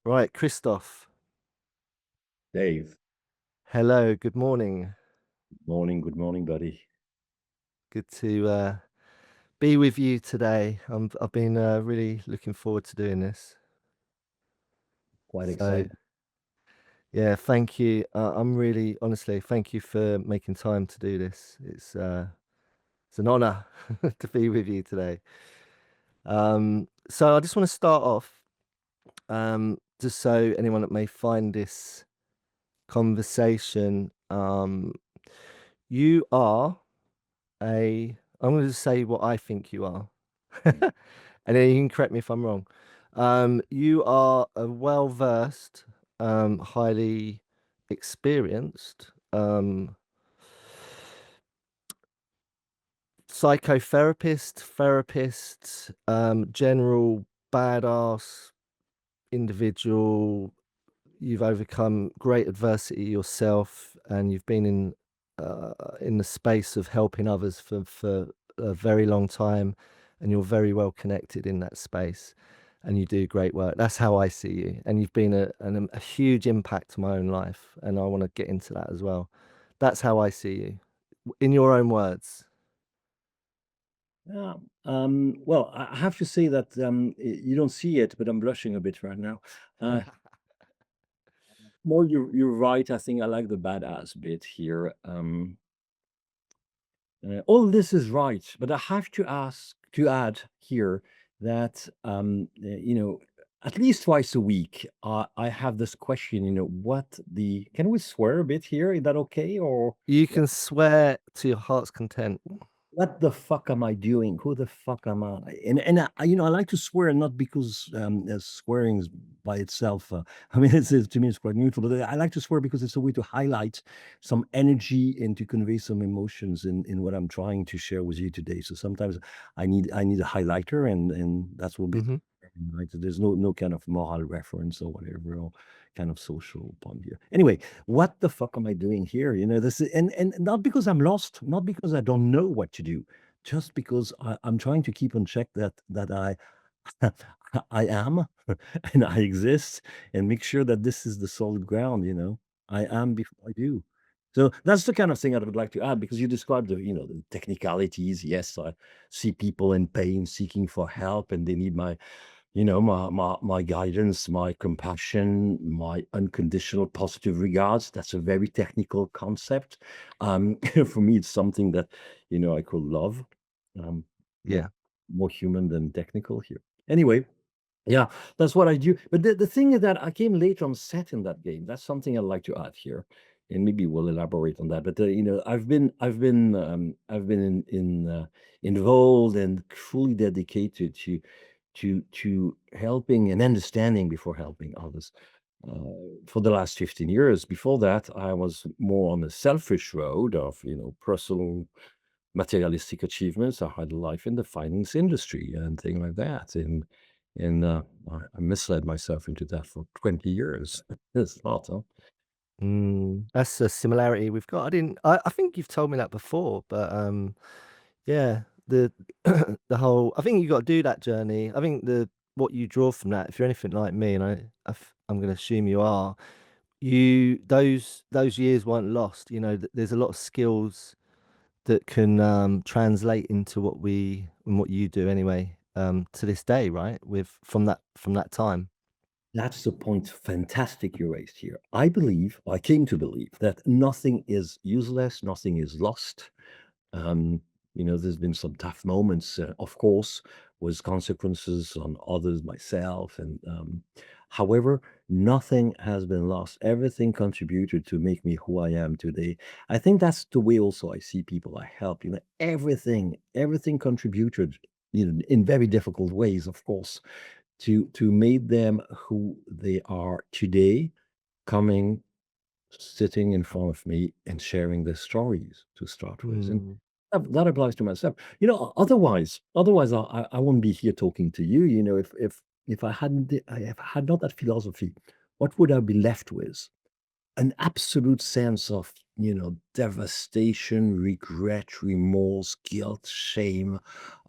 Right, Christophe. Dave, Hello, good morning. good morning, buddy. Good to be with you today. I've been really looking forward to doing this. Quite So, excited. yeah, thank you. I'm really, honestly, thank you for making time to do this. It's an honor to be with you today. So I just want to start off, just so anyone that may find this conversation, you are I'm going to say what I think you are. And then you can correct me if I'm wrong. You are a well-versed, highly experienced, psychotherapist, therapist, general badass individual. You've overcome great adversity yourself, and you've been in the space of helping others for a very long time, and you're very well connected in that space, and you do great work. That's how I see you, and you've been a huge impact to my own life, and I want to get into that as well. That's how I see you, in your own words. Yeah. Well, I have to say that you don't see it, but I'm blushing a bit right now. Uh, well, you're right. I think I like the badass bit here. All this is right, but I have to add here that at least twice a week, I have this question. What the can we swear a bit here? Is that okay? Or You can swear to your heart's content. what the fuck am I doing? Who the fuck am I? And I like to swear not because swearing is by itself. I mean, to me it's quite neutral. But I like to swear because it's a way to highlight some energy and to convey some emotions in what I'm trying to share with you today. So sometimes I need a highlighter, and that's what be Hmm. right. There's no kind of moral reference or whatever, or kind of social point here. Anyway, what the fuck am I doing here? This is, and not because I'm lost, not because I don't know what to do, just because I'm trying to keep on check that I I am and I exist, and make sure that this is the solid ground. I am before I do. So that's the kind of thing I would like to add, because you described the technicalities. Yes, I see people in pain seeking for help, and they need my guidance, my compassion, my unconditional positive regards. That's a very technical concept. For me, it's something that I call love. Um, more Yeah. more human than technical here. Anyway, yeah, that's what I do. But the thing is that I came late on set in that game. That's something I'd like to add here, and maybe we'll elaborate on that. But I've been involved and fully dedicated to helping and understanding before helping others for the last 15 years. Before that, I was more on a selfish road of personal materialistic achievements. I had a life in the finance industry and things like that, and I misled myself into that for 20 years. It's a lot, huh? That's a similarity we've got. I think you've told me that before, but yeah, the the whole I think you got to do that journey. I think the what you draw from that, if you're anything like me, and I'm going to assume you are, you those years weren't lost. There's a lot of skills that can translate into what you do anyway, to this day, right? With from that time. That's the point. Fantastic you raised here. I came to believe that nothing is useless, nothing is lost. Um, there's been some tough moments, of course, with consequences on others, myself, and however, nothing has been lost. Everything contributed to make me who I am today. I think that's the way also I see people I help. Everything contributed, in very difficult ways, of course, to make them who they are today, coming sitting in front of me and sharing their stories to start with. And Mm. that applies to myself. Otherwise, I won't be here talking to you. If I had not that philosophy, what would I be left with? An absolute sense of devastation, regret, remorse, guilt, shame,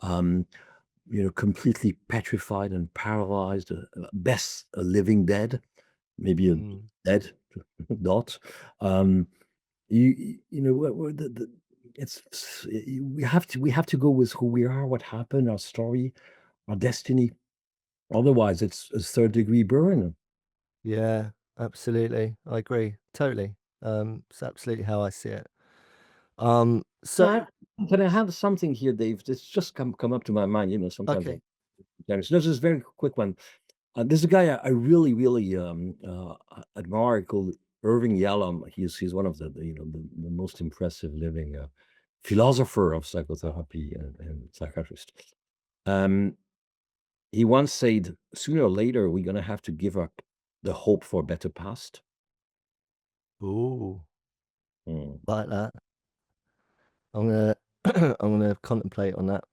um, completely petrified and paralyzed, best a living dead, maybe a Mm. dead dot. Um, we have to go with who we are, what happened, our story, our destiny. Otherwise, it's a third degree burn. Yeah, absolutely. I agree. Totally. It's absolutely how I see it. So Uh, Can I have something here, Dave? It's just come up to my mind. Sometimes okay. there's this very quick one. There's a guy I really, really admire called Irving Yalom. He's one of the most impressive living philosopher of psychotherapy and psychiatrist. Um, he once said, "Sooner or later, we're gonna have to give up the hope for a better past." Ooh, Mm. like that. I'm gonna I'm gonna contemplate on that.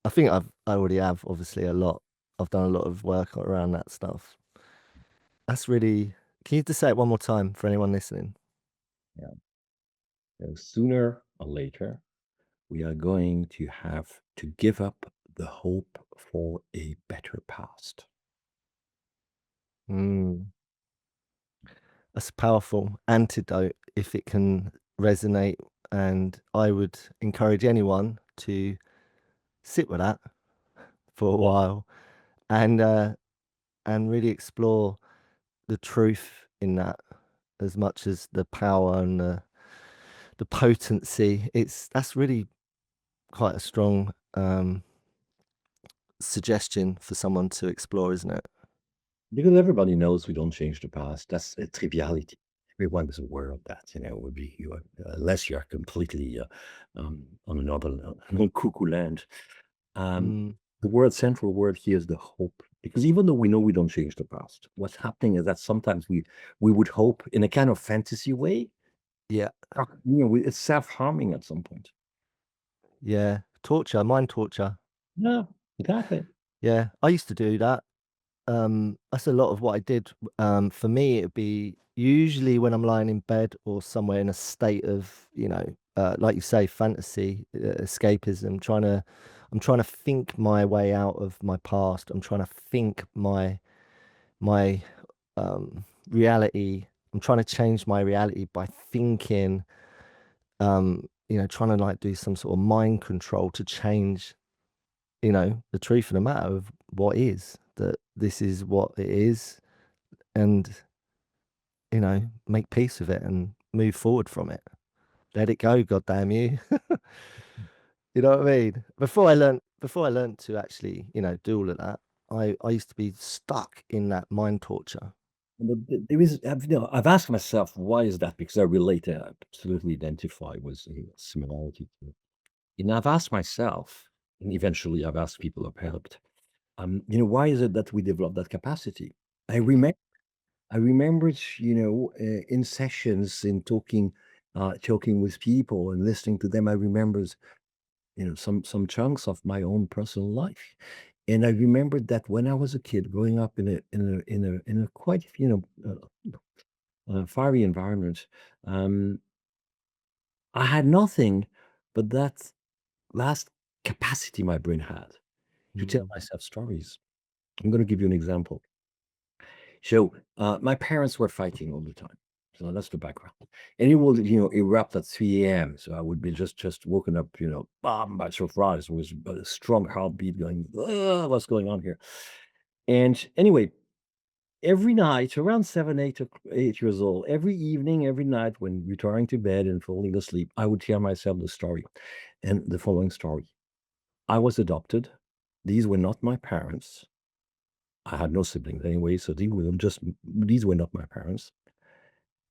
I think I already have obviously a lot. I've done a lot of work around that stuff. That's really. Can you just say it one more time for anyone listening? Yeah. So sooner or later, we are going to have to give up the hope for a better past. Mm, that's a powerful antidote if it can resonate. And I would encourage anyone to sit with that for a while and really explore the truth in that as much as the power and the potency. That's really quite a strong suggestion for someone to explore, isn't it? Because everybody knows we don't change the past. That's a triviality. Everyone is aware of that. Would be you unless you are completely on another cuckoo land. Um, Mm, the central word here is the hope. Because even though we know we don't change the past, what's happening is that sometimes we would hope in a kind of fantasy way. yeah, It's self-harming at some point. yeah. Torture, mind torture. Yeah, exactly. Yeah, I used to do that. That's a lot of what I did. For me, it'd be usually when I'm lying in bed or somewhere in a state of, like you say, fantasy, escapism, I'm trying to think my way out of my past. I'm trying to think my reality. I'm trying to change my reality by thinking, trying to like do some sort of mind control to change, the truth of the matter of what is, that this is what it is, and, make peace with it and move forward from it. Let it go, God damn you. You know what I mean? Before I learned to actually, do all of that, I used to be stuck in that mind torture. But there is, I've asked myself, why is that? Because I relate, I absolutely identify with a similarity to it. I've asked myself, and eventually I've asked people who've helped, why is it that we develop that capacity? I Mm, remember, I remembered, in sessions, in talking with people and listening to them, I remembered, some chunks of my own personal life. And I remembered that when I was a kid, growing up in a quite, fiery environment, um, I had nothing but that last capacity my brain had to tell mm, myself stories. I'm going to give you an example. So, my parents were fighting all the time. So that's the background. And it would, erupt at 3 a.m. So I would be just woken up, by surprise with a strong heartbeat going, "Ugh, what's going on here?" And anyway, every night around 7, 8 years old, every evening, every night when retiring to bed and falling asleep, I would tell myself the story. And the following story: I was adopted. These were not my parents. I had no siblings anyway, so these were not my parents.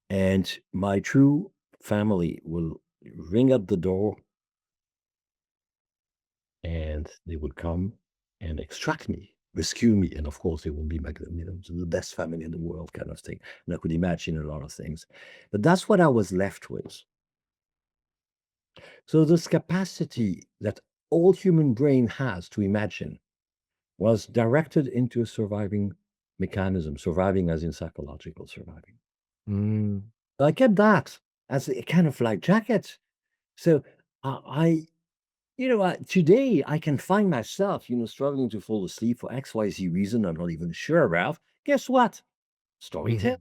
And my true family will ring at the door and they would come and extract me, rescue me. And of course, they will be the best family in the world kind of thing. And I could imagine a lot of things. But that's what I was left with. So this capacity that all human brain has to imagine was directed into a surviving mechanism, surviving as in psychological surviving. mm, I kept that as a kind of like jacket. So I Today I can find myself, struggling to fall asleep for XYZ reason I'm not even sure about. Guess what? Storytelling.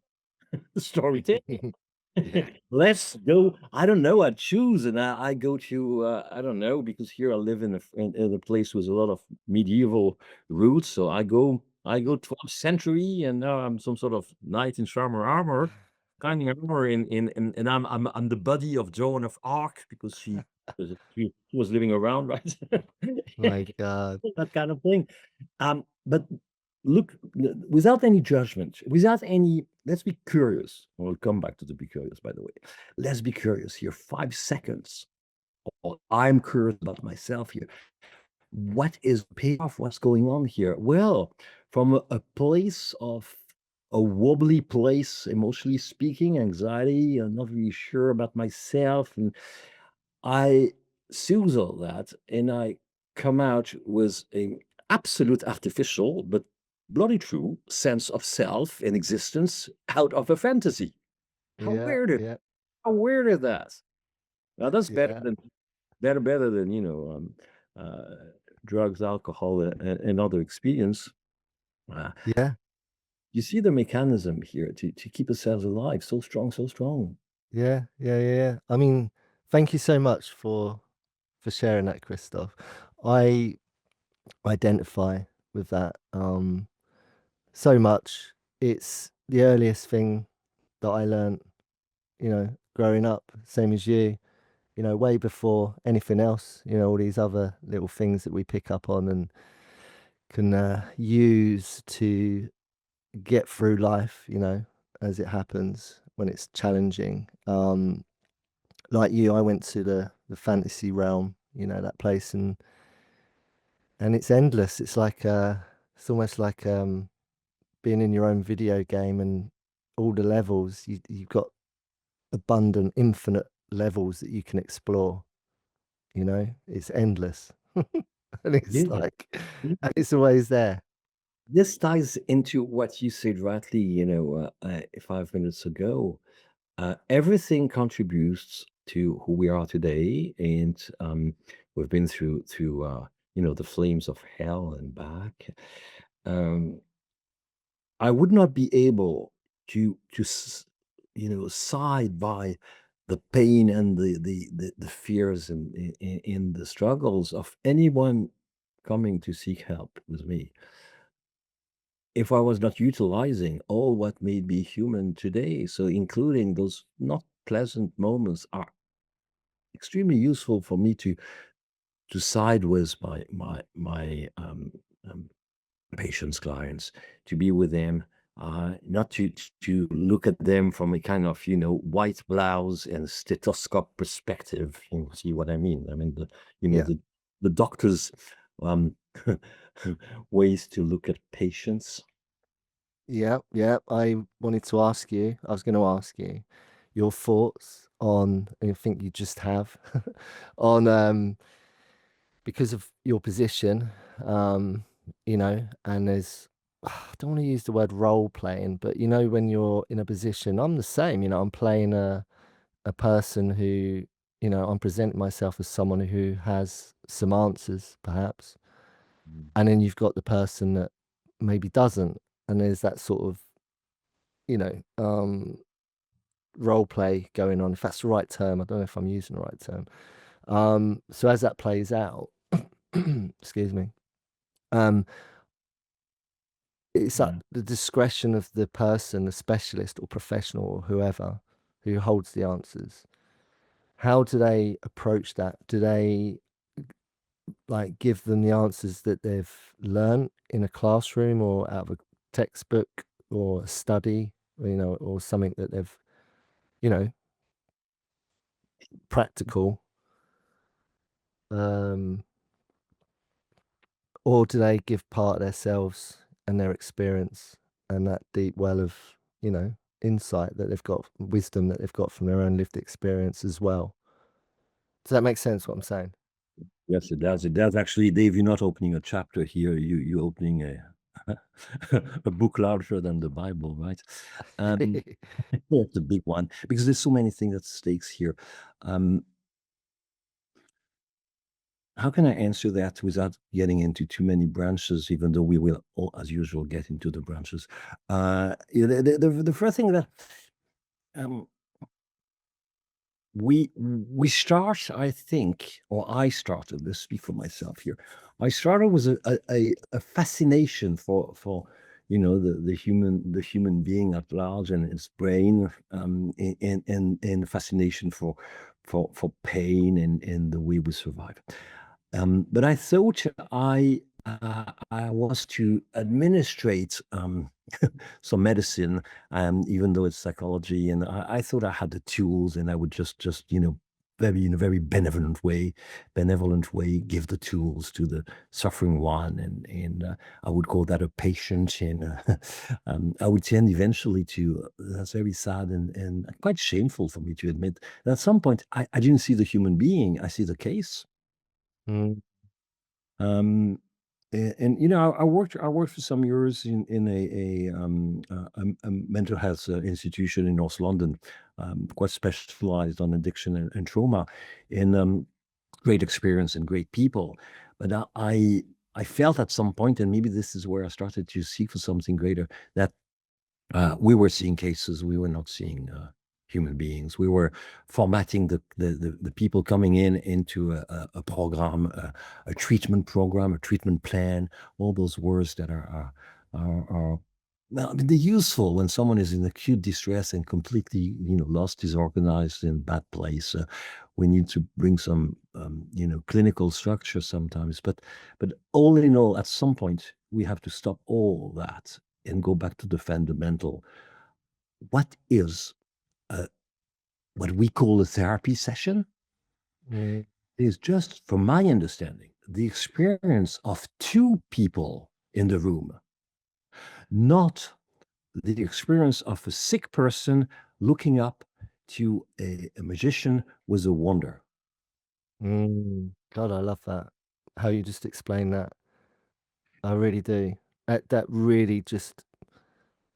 Storytelling. Yeah. Let's go. I don't know. I choose, and I go to I don't know, because here I live in a place with a lot of medieval roots. So I go 12th century, and now I'm some sort of knight in armor, kind of armor and I'm the buddy of Joan of Arc because she was living around, right? My God. That kind of thing. But look, without any judgment, without any, let's be curious. We'll come back to the be curious, by the way. Let's be curious here. 5 seconds. I'm curious about myself here. What is the payoff? What's going on here? Well, from a place of a wobbly place, emotionally speaking, anxiety, I'm not really sure about myself, and I soothe all that, and I come out with an absolute artificial, but bloody true sense of self and existence out of a fantasy. How Yeah, weird is yeah, how weird is that? Now that's better yeah, than uh, drugs, alcohol, and other experience. Uh, yeah, you see the mechanism here to keep ourselves alive, so strong, so strong. yeah, yeah, yeah, yeah. I mean, thank you so much for sharing that, Christoph. I identify with that so much. It's the earliest thing that I learned, growing up, same as you, way before anything else, all these other little things that we pick up on and can use to get through life, as it happens when it's challenging. Like you, I went to the fantasy realm, that place, and it's endless. It's almost like being in your own video game and all the levels. You've got abundant, infinite levels that you can explore. It's endless, and it's Yeah. like, and it's always there. This ties into what you said rightly, 5 minutes ago. Everything contributes to who we are today, and we've been through the flames of hell and back. Um, I would not be able to side by the pain and the fears and in the struggles of anyone coming to seek help with me if I was not utilizing all what made me human today. So, including those not pleasant moments, are extremely useful for me to side with my um, patients, clients, to be with them, not to look at them from a kind of white blouse and stethoscope perspective. You see what I mean? I mean Yeah. the doctor's um, ways to look at patients. Yeah, yeah. I was going to ask you your thoughts on, and I think you just have, on, because of your position, and I don't want to use the word role playing, but when you're in a position, I'm the same, I'm playing a person who, I'm presenting myself as someone who has some answers, perhaps. Mm. And then you've got the person that maybe doesn't. And there's that sort of, you know, um, role play going on, if that's the right term. I don't know if I'm using the right term. So as that plays out, excuse me, um, it's at Yeah. the discretion of the person, the specialist or professional or whoever who holds the answers. How do they approach that? Do they like give them the answers that they've learned in a classroom or out of a textbook or a study, or something that they've, you know, practical? Um, or do they give part of themselves and their experience and that deep well of, insight that they've got, wisdom that they've got from their own lived experience as well? Does that make sense what I'm saying? Yes, it does. It does. Actually, Dave, you're not opening a chapter here. You're opening a book larger than the Bible, right? Um, it's a big one because there's so many things at stakes here. Um, how can I answer that without getting into too many branches, even though we will, as usual, get into the branches? The first thing that um, we start, I think, or I started. Let's speak for myself here. I started with a fascination for the human being at large and its brain, and fascination for pain and the way we survive. But I thought I was to administrate some medicine, even though it's psychology, and I thought I had the tools, and I would just very in a very benevolent way, give the tools to the suffering one, and I would call that a patient, and I would tend eventually to. That's very sad and quite shameful for me to admit. That at some point, I didn't see the human being; I see the case. Mm, Um, and I worked for some years in a mental health institution in North London, quite specialized on addiction and trauma, and great experience and great people. But I felt at some point, and maybe this is where I started to seek for something greater, that we were seeing cases, we were not seeing human beings. We were formatting the people coming in into a program, a treatment program, a treatment plan, all those words that are well, I mean, they're useful when someone is in acute distress and completely, lost, disorganized, in a bad place. We need to bring some, clinical structure sometimes. But all in all, at some point, we have to stop all that and go back to the fundamental. What is uh, what we call a therapy session? mm, Is just, from my understanding, the experience of two people in the room, not the experience of a sick person looking up to a magician with a wonder. God, I love that. How you just explained that. I really do. That really just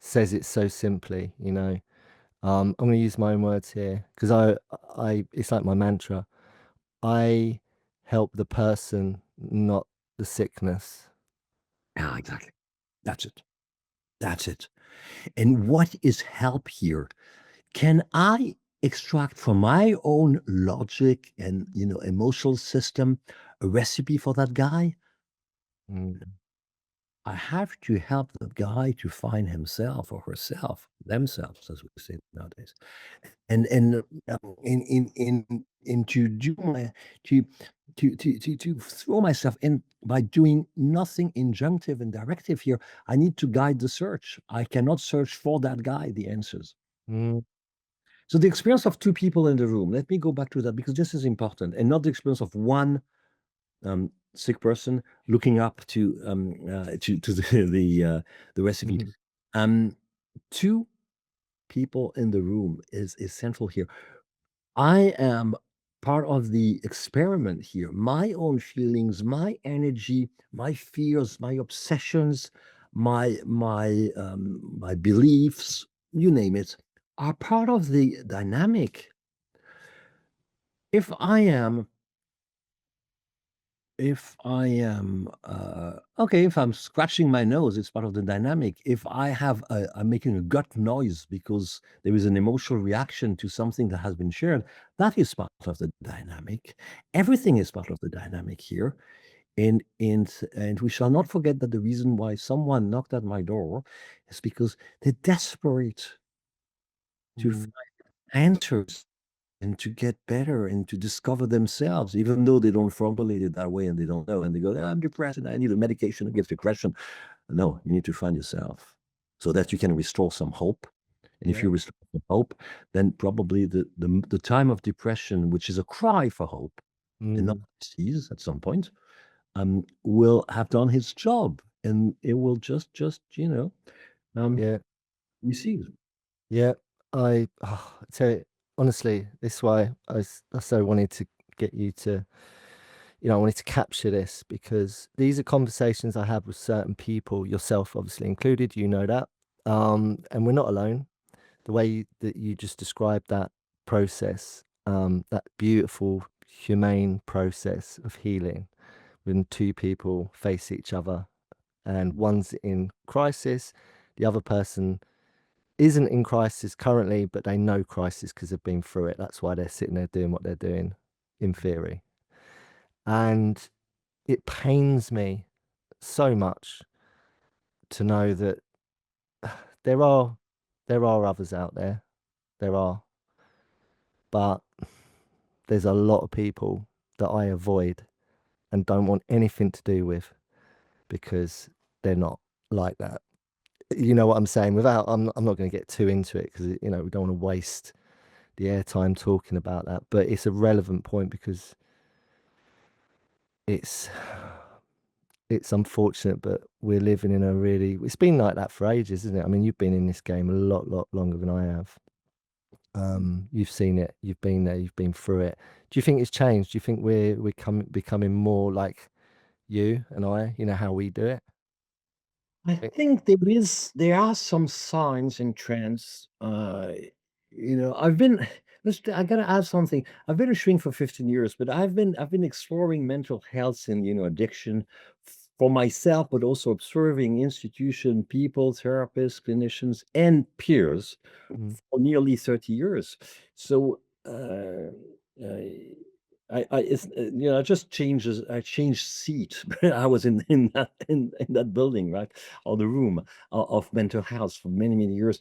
says it so simply, you know. I'm going to use my own words here because it's like my mantra. I help the person, not the sickness. Yeah, exactly. That's it. That's it. And what is help here? Can I extract from my own logic and emotional system a recipe for that guy? Mm, I have to help the guy to find himself or herself, themselves, as we say nowadays, and to do my to throw myself in by doing nothing injunctive and directive here. I need to guide the search. I cannot search for that guy the answers. mm, So the experience of two people in the room. Let me go back to that because this is important, and not the experience of one sick person looking up to the recipe. mhm, Um, Two people in the room is central here. I am part of the experiment here. My own feelings, my energy, my fears, my obsessions, my beliefs, you name it, are part of the dynamic. If I am if I'm scratching my nose, it's part of the dynamic. If I'm making a gut noise because there is an emotional reaction to something that has been shared, that is part of the dynamic. Everything is part of the dynamic here. And we shall not forget that the reason why someone knocked at my door is because they're desperate to find mm, answers and to get better and to discover themselves, even though they don't formulate it that way and they don't know. And they go, "Ah, I'm depressed and I need a medication against depression." No, you need to find yourself so that you can restore some hope. And if yeah. you restore some hope, then probably the time of depression, which is a cry for hope and not Mm, disease at some point, will have done his job and it will just um, yeah. receive. Yeah. I tell you, honestly, this is why I so wanted to get you to, I wanted to capture this because these are conversations I have with certain people, yourself obviously included, you know that. And we're not alone. The way that you just described that process, that beautiful humane process of healing when two people face each other and one's in crisis, the other person isn't in crisis currently, but they know crisis because they've been through it. That's why they're sitting there doing what they're doing in theory. And it pains me so much to know that there are others out there. There are, but there's a lot of people that I avoid and don't want anything to do with because they're not like that. You know what I'm saying? I'm not going to get too into it because we don't want to waste the airtime talking about that. But it's a relevant point because it's it's unfortunate, but we're living in a really. It's been like that for ages, isn't it? I mean, you've been in this game a lot longer than I have. You've seen it, you've been there, you've been through it. Do you think it's changed? Do you think we're becoming more like you and I? You know how we do it. I Think- think there are some signs and trends. I've been I gotta add something. I've been a shrink for 15 years, but I've been exploring mental health and addiction for myself, but also observing institution, people, therapists, clinicians, and peers Mm, for nearly 30 years. So I just changes. I changed seat. I was in that building, right, or the room of mental health for many years.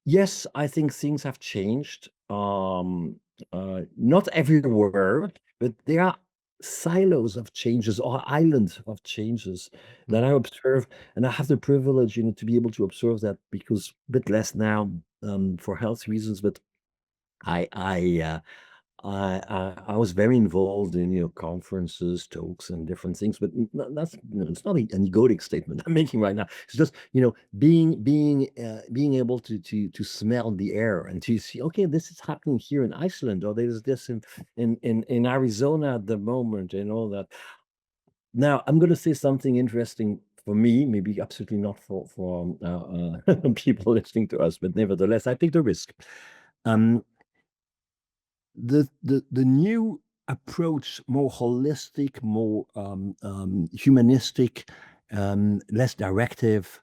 Yes, I think things have changed. Not everywhere, but there are silos of changes or islands of changes that I mm, observe, and I have the privilege, to be able to observe that because a bit less now for health reasons, but I I uh, I was very involved in conferences, talks, and different things, but that's it's not an egoic statement I'm making right now. It's just being able to smell the air and to see, okay, this is happening here in Iceland, or there's this in Arizona at the moment, and all that. Now I'm going to say something interesting for me, maybe absolutely not for people listening to us, but nevertheless, I take the risk. Um, the new approach, more holistic, more humanistic, less directive,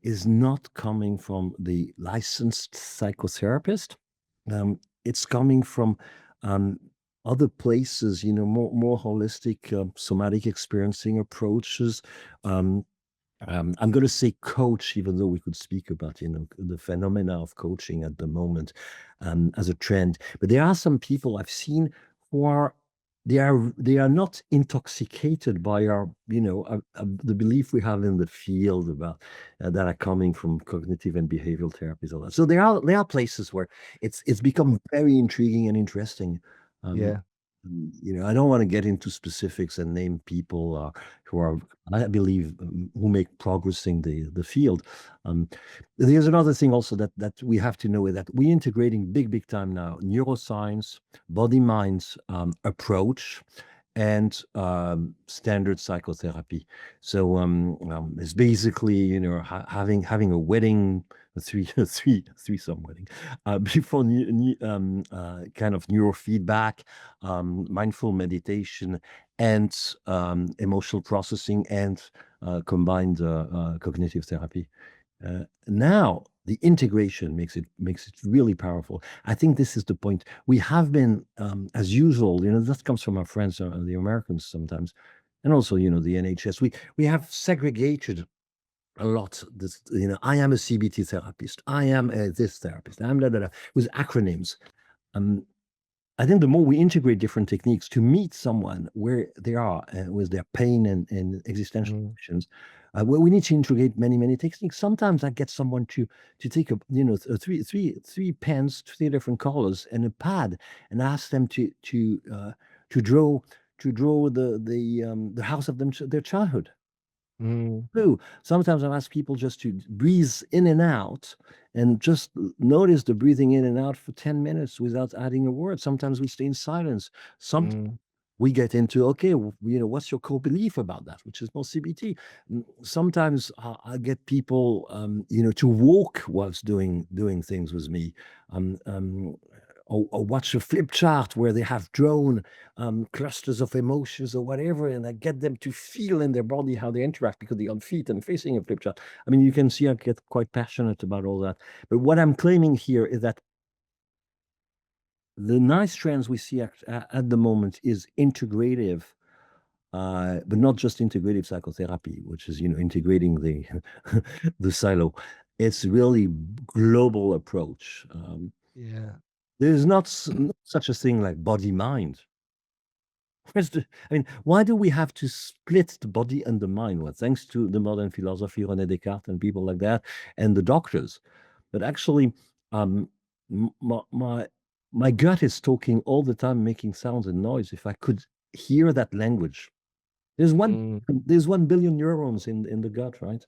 is not coming from the licensed psychotherapist. It's coming from um, other places, more holistic, somatic experiencing approaches. Um, I'm going to say coach, even though we could speak about, the phenomena of coaching at the moment as a trend. But there are some people I've seen who they are not intoxicated by the belief we have in the field about that are coming from cognitive and behavioral therapies. All that. So there are places where it's become very intriguing and interesting. Um, yeah. I don't want to get into specifics and name people who are, I believe, who make progressing the field. Um, there's another thing also that we have to know is that we're integrating big time now neuroscience, body mind approach, and standard psychotherapy. So it's basically having a wedding, a threesome wedding, before kind of neurofeedback, mindful meditation, and emotional processing, and combined cognitive therapy. Now the integration makes it really powerful. I think this is the point. We have been, as usual, that comes from our friends, the Americans sometimes, and also the NHS. We have segregated a lot. This, I am a CBT therapist. I am this therapist. I'm with acronyms. Um, I think the more we integrate different techniques to meet someone where they are with their pain and existential Mm, questions, where we need to integrate many techniques. Sometimes I get someone to take three pens, three different colors, and a pad, and ask them to draw the house of their childhood. mm, True. Sometimes I ask people just to breathe in and out and just notice the breathing in and out for 10 minutes without adding a word. Sometimes we stay in silence. Some mm, we get into, okay, what's your core belief about that, which is more CBT. Sometimes I get people, to walk whilst doing things with me. Um, um, or watch a flip chart where they have drawn clusters of emotions or whatever, and I get them to feel in their body how they interact because they're on feet and facing a flip chart. I mean, you can see I get quite passionate about all that. But what I'm claiming here is that the nice trends we see at the moment is integrative, but not just integrative psychotherapy, which is integrating the the silo. It's really global approach. Yeah. There's not such a thing like body mind. I mean, why do we have to split the body and the mind? Well, thanks to the modern philosophy, René Descartes and people like that, and the doctors. But actually, um, my my gut is talking all the time, making sounds and noise. If I could hear that language, there's one Mm. there's 1 billion neurons in the gut, right?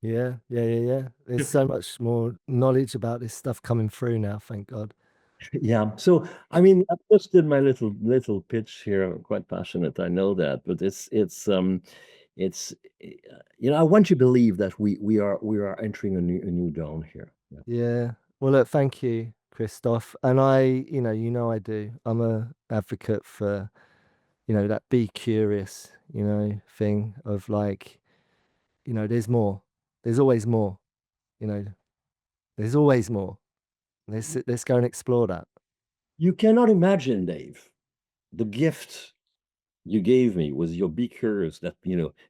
Yeah, yeah, yeah, yeah. There's so much more knowledge about this stuff coming through now, thank God. Yeah. So I mean, I just did my little pitch here. I'm quite passionate, I know that, but it's I want you to believe that we are entering a new dawn here. Yeah. Yeah. Well, look, thank you, Christophe. And you know I do. I'm a advocate for, that be curious, thing of like, there's more. There's always more, you know, there's always more. Let's go and explore that. You cannot imagine, Dave, the gift you gave me with your Be Curious that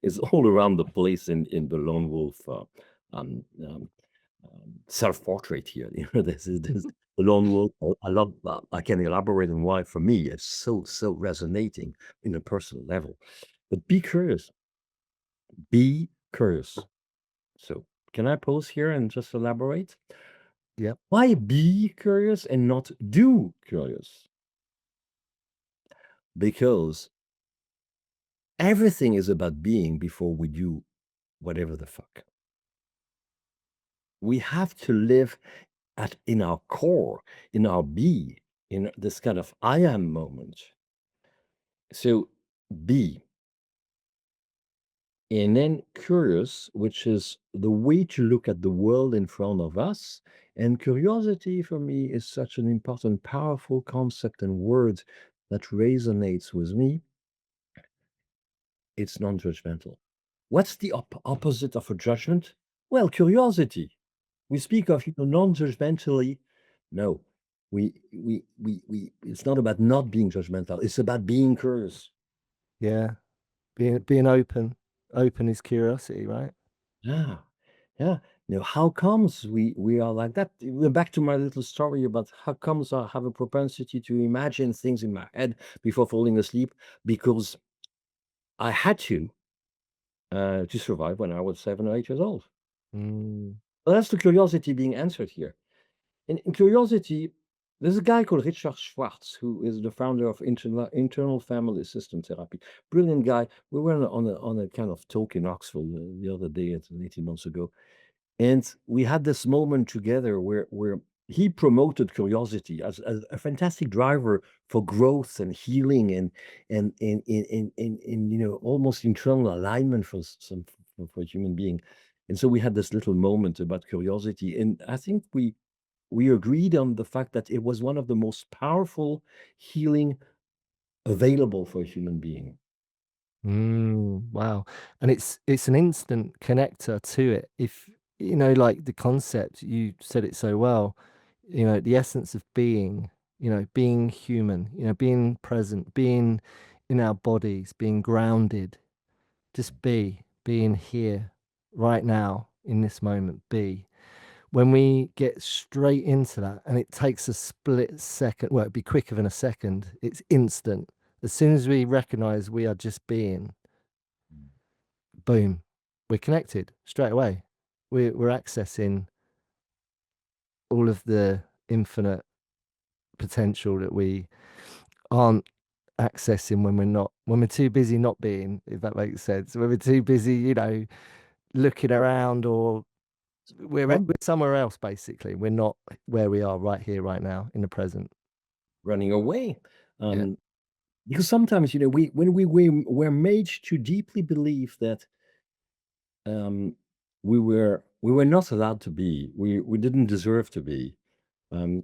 is all around the place in the Lone Wolf um, um, self-portrait here. This the Lone Wolf. I love that. I can elaborate on why for me it's so resonating in a personal level. But be curious. Be curious. So can I pause here and just elaborate? Yep. Why be curious and not do curious? Because everything is about being before we do whatever the fuck. We have to live in our core, in our be, in this kind of I am moment. So be, and then curious, which is the way to look at the world in front of us. And curiosity for me is such an important, powerful concept and word that resonates with me. It's non-judgmental. What's the opposite of a judgment? Well, curiosity. We speak of non-judgmentally. No, we it's not about not being judgmental. It's about being curious. Yeah. Being open. Open is curiosity, right? Yeah, yeah. How comes we are like that? Back to my little story about how comes I have a propensity to imagine things in my head before falling asleep because I had to survive when I was 7 or 8 years old. Mm. Well, that's the curiosity being answered here. In curiosity, there's a guy called Richard Schwartz, who is the founder of internal family system therapy. Brilliant guy. We were on a kind of talk in Oxford the other day, 18 months ago. And we had this moment together where he promoted curiosity as a fantastic driver for growth and healing and almost internal alignment for human being. And so we had this little moment about curiosity. And I think we agreed on the fact that it was one of the most powerful healing available for a human being. Wow. And it's an instant connector to it. If like the concept, you said it so well, the essence of being, being human, being present, being in our bodies, being grounded, just being here right now in this moment, be. When we get straight into that and it takes a split second, well, it'd be quicker than a second, it's instant. As soon as we recognize we are just being, boom, we're connected straight away. We're accessing all of the infinite potential that we aren't accessing when we're too busy not being, if that makes sense. When we're too busy, looking around, or we're Run, somewhere else, basically. We're not where we are right here, right now, in the present. running away. Yeah. Um, because sometimes, we're made to deeply believe that um, we were not allowed to be. We didn't deserve to be.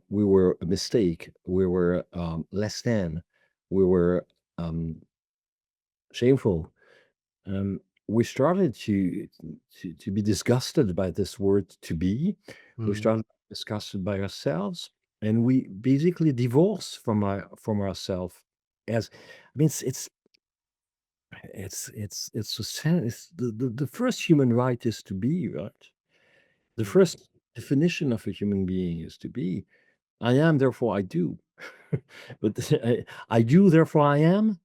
we were a mistake, we were less than, we were um, shameful. Um, we started to be disgusted by this word to be. We Mm. started disgusted by ourselves, and we basically divorce from ourselves. As I mean, it's the first human right is to be right. The Mm. first definition of a human being is to be. I am, therefore I do. But I do, therefore I am.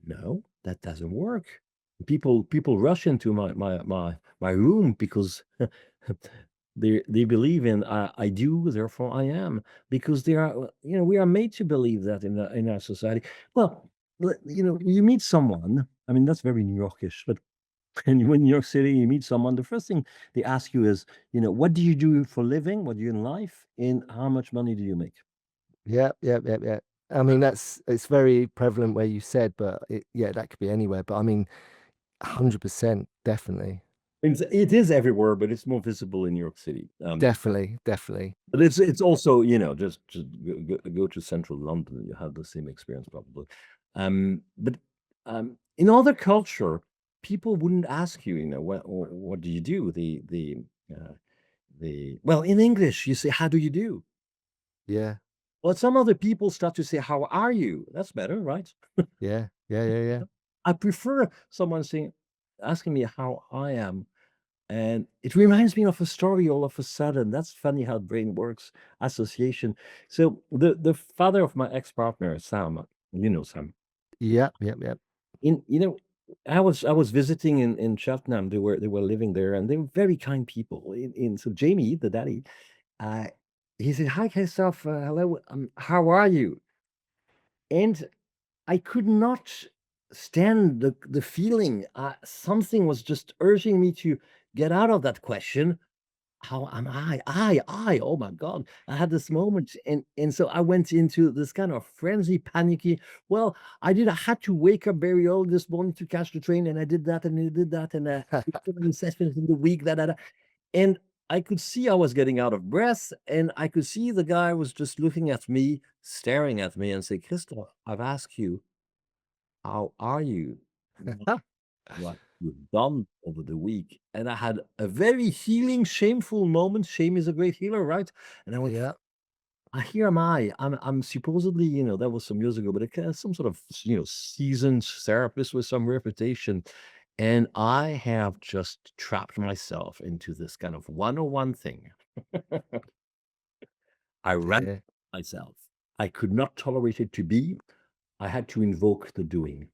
No, that doesn't work. People rush into my room because they believe in I do, therefore I am, because they are we are made to believe that in our society. Well, you meet someone. I mean, that's very New Yorkish, but and when New York City, you meet someone, the first thing they ask you is, what do you do for living? What do you in life? And how much money do you make? Yep, yep, yep, yep. I mean, it's very prevalent where you said, but yeah, that could be anywhere. But I mean, 100%, definitely, It is everywhere, but it's more visible in New York City. definitely, definitely. But it's also, just go to central London, you have the same experience probably. But in other culture, people wouldn't ask you, what do you do? Well, in English, you say, how do you do? Yeah, Well, some other people start to say, how are you? That's better, right? yeah, yeah, yeah, yeah, I prefer someone saying, asking me how I am. And it reminds me of a story all of a sudden. That's funny how brain works, association. So the father of my ex-partner, Sam, Sam. yep, yep, yep. In I was visiting in Cheltenham. They were living there, and they were very kind people. So Jamie, the daddy, uh, he said, "Hi, Christophe. Hello. How are you?" And I could not stand the feeling. Something was just urging me to get out of that question. How am I? Oh my God. I had this moment, and so I went into this kind of frenzy, panicky. Well, I had to wake up very early this morning to catch the train, and I did that, and I did that, and so many sessions in the week, and I could see I was getting out of breath, and I could see the guy was just looking at me, staring at me, and say, Christophe, I've asked you, how are you? What you've done over the week. And I had a very healing, shameful moment. Shame is a great healer, right? And I went, Yeah, Here am I. I'm supposedly, that was some years ago, but some sort of, seasoned therapist with some reputation. And I have just trapped myself into this kind of 101 thing. I ran yeah, myself. I could not tolerate it to be. I had to invoke the doing.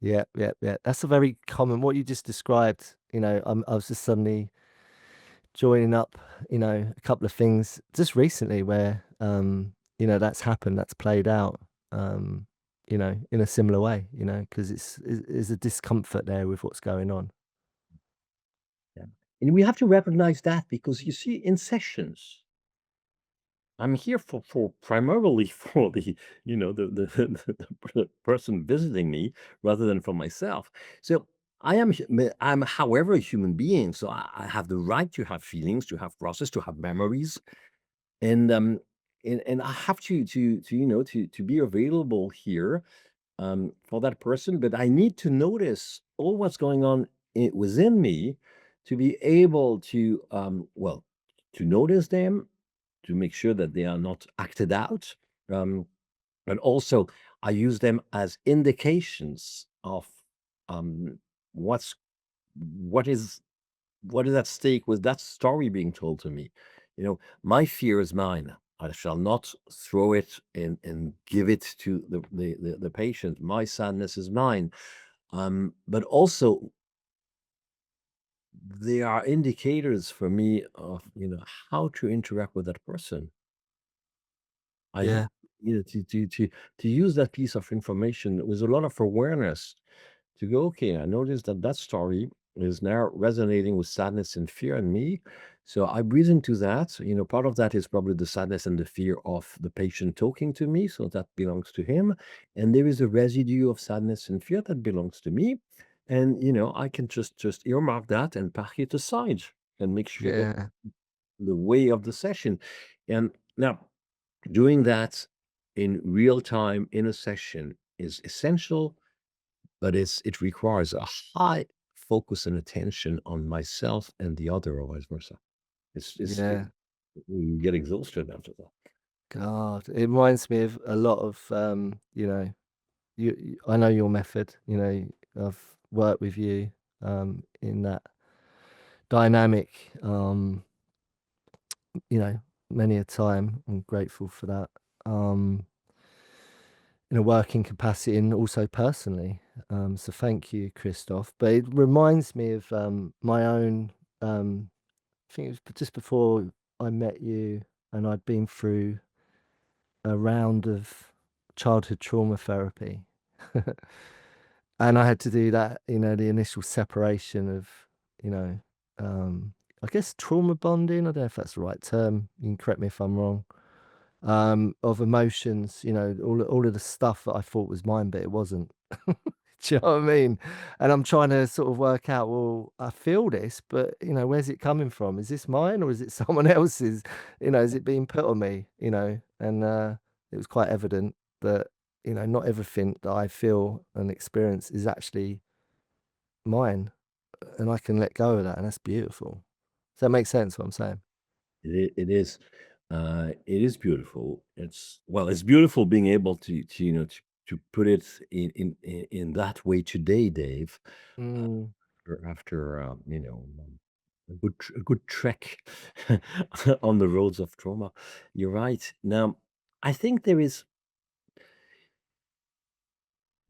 yeah, yeah, yeah. That's a very common, what you just described. I was just suddenly joining up, a couple of things just recently where, that's happened, that's played out, in a similar way, because it's a discomfort there with what's going on. Yeah. And we have to recognize that because you see, in sessions, I'm here for primarily for the the person visiting me rather than for myself. So I'm however a human being. So I have the right to have feelings, to have process, to have memories, and and I have to be available here for that person. But I need to notice all what's going on within me to be able to to notice them, to make sure that they are not acted out. Um, and also, I use them as indications of um, what's what is what is at stake with that story being told to me. My fear is mine. I shall not throw it and give it to the patient. My sadness is mine. But also, they are indicators for me of how to interact with that person. I have Yeah, to use that piece of information with a lot of awareness to go, okay, I noticed that that story is now resonating with sadness and fear in me. So I breathe into that. Part of that is probably the sadness and the fear of the patient talking to me. So that belongs to him. And there is a residue of sadness and fear that belongs to me. And I can just earmark that and park it aside and make sure yeah, the way of the session. Now, doing that in real time in a session is essential, but it requires a high focus and attention on myself and the other, or vice versa. Yeah. You get exhausted after that. God, it reminds me of a lot of, I know your method, I've worked with you, in that dynamic, you know, many a time. I'm grateful for that. Um, in a working capacity and also personally. So thank you, Christophe. But it reminds me of my own. I think it was just before I met you, and I'd been through a round of childhood trauma therapy, and I had to do that. The initial separation of, you know, um, I guess trauma bonding. I don't know if that's the right term. You can correct me if I'm wrong. Of emotions, all of the stuff that I thought was mine, but it wasn't. Do you know what I mean? And I'm trying to sort of work out, well, I feel this, but where's it coming from? Is this mine or is it someone else's? Is it being put on me? And it was quite evident that, not everything that I feel and experience is actually mine, and I can let go of that, and that's beautiful. Does that make sense what I'm saying? It is. It is beautiful. It's beautiful being able to put it in that way today, Dave. Uh, Mm, after a good trek on the roads of trauma. You're right. Now, I think there is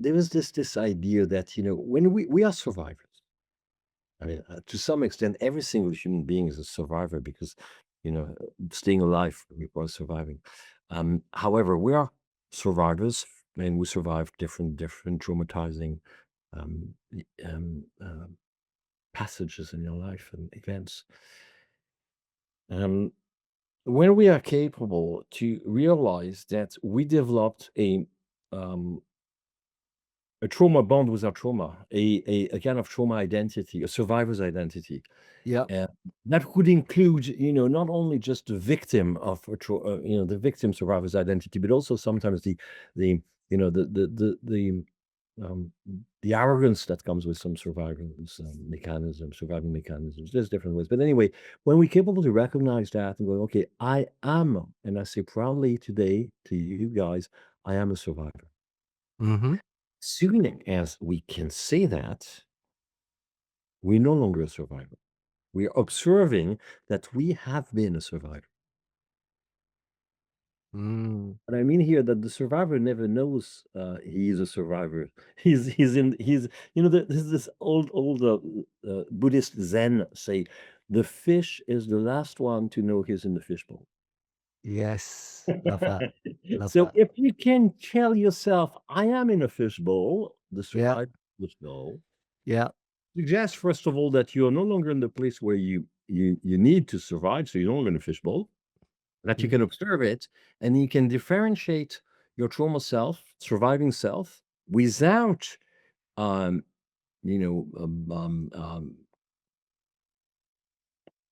this idea that when we are survivors. I mean, to some extent, every single human being is a survivor because, staying alive requires surviving. However, we are survivors, and we survive different traumatizing um, y- um, uh, passages in your life and events. Um, when we are capable to realize that we developed um, a trauma bond with our trauma, a kind of trauma identity, a survivor's identity. yeah. Uh, that could include, not only just the victim of the victim survivor's identity, but also sometimes the, you know, um, the arrogance that comes with some survivors mechanisms, surviving mechanisms. There's different ways, but anyway, when we're capable to recognize that and go, okay, I am, and I say proudly today to you guys, I am a survivor. Mm-hmm. Soon as we can say that, we're no longer a survivor. We are observing that we have been a survivor. Mm. But I mean here that the survivor never knows he is a survivor. There's this old Buddhist Zen say, the fish is the last one to know he's in the fishbowl. Yes. Love that. Love So that. if you can tell yourself, I am in a fishbowl, the Yeah. survivor fishbowl, Yeah. suggests first of all that you are no longer in the place where you need to survive, so you're no longer in a fishbowl. That you can Mhm. observe it, and you can differentiate your trauma self, surviving self, without um, you know um, um, um,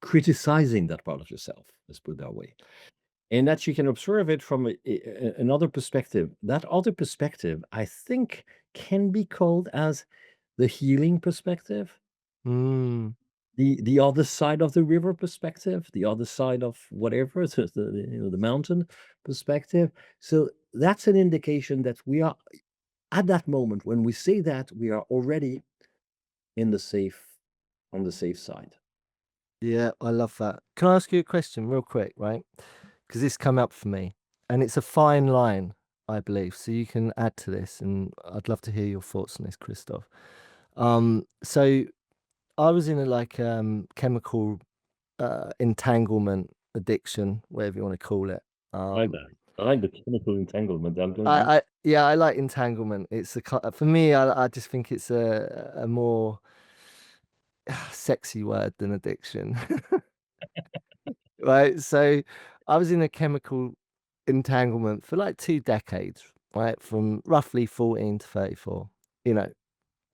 criticizing that part of yourself. Let's put it that way, and that you can observe it from another perspective. That other perspective, I think, can be called as the healing perspective. Mm. The other side of the river perspective, the other side of whatever, the mountain perspective. So that's an indication that we are at that moment when we say that we are already in the safe on the safe side. Yeah, I love that. Can I ask you a question real quick, right? Because this come up for me, and it's a fine line, I believe. So you can add to this, and I'd love to hear your thoughts on this, Christoph. So I was in a chemical entanglement addiction, whatever you want to call it. I like Um, that. I like the chemical entanglement. I'm going to yeah, I like entanglement. For me, I just think it's a more sexy word than addiction. Right. So I was in a chemical entanglement for like 2 decades, right? From roughly 14 to 34, you know,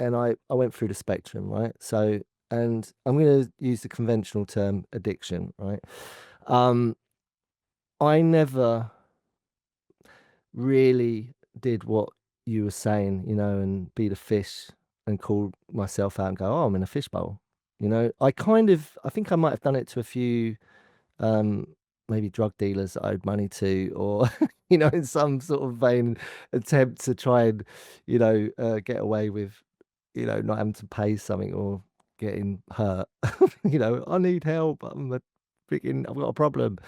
and I went through the spectrum, right? So, and I'm going to use the conventional term addiction, right? Um, I never really did what you were saying, and be the fish and call myself out and go, oh, I'm in a fishbowl. I think I might have done it to a few um, maybe drug dealers that I owed money to, or in some sort of vain attempt to try and, get away with, not having to pay something or getting hurt. I need help. I've got a problem.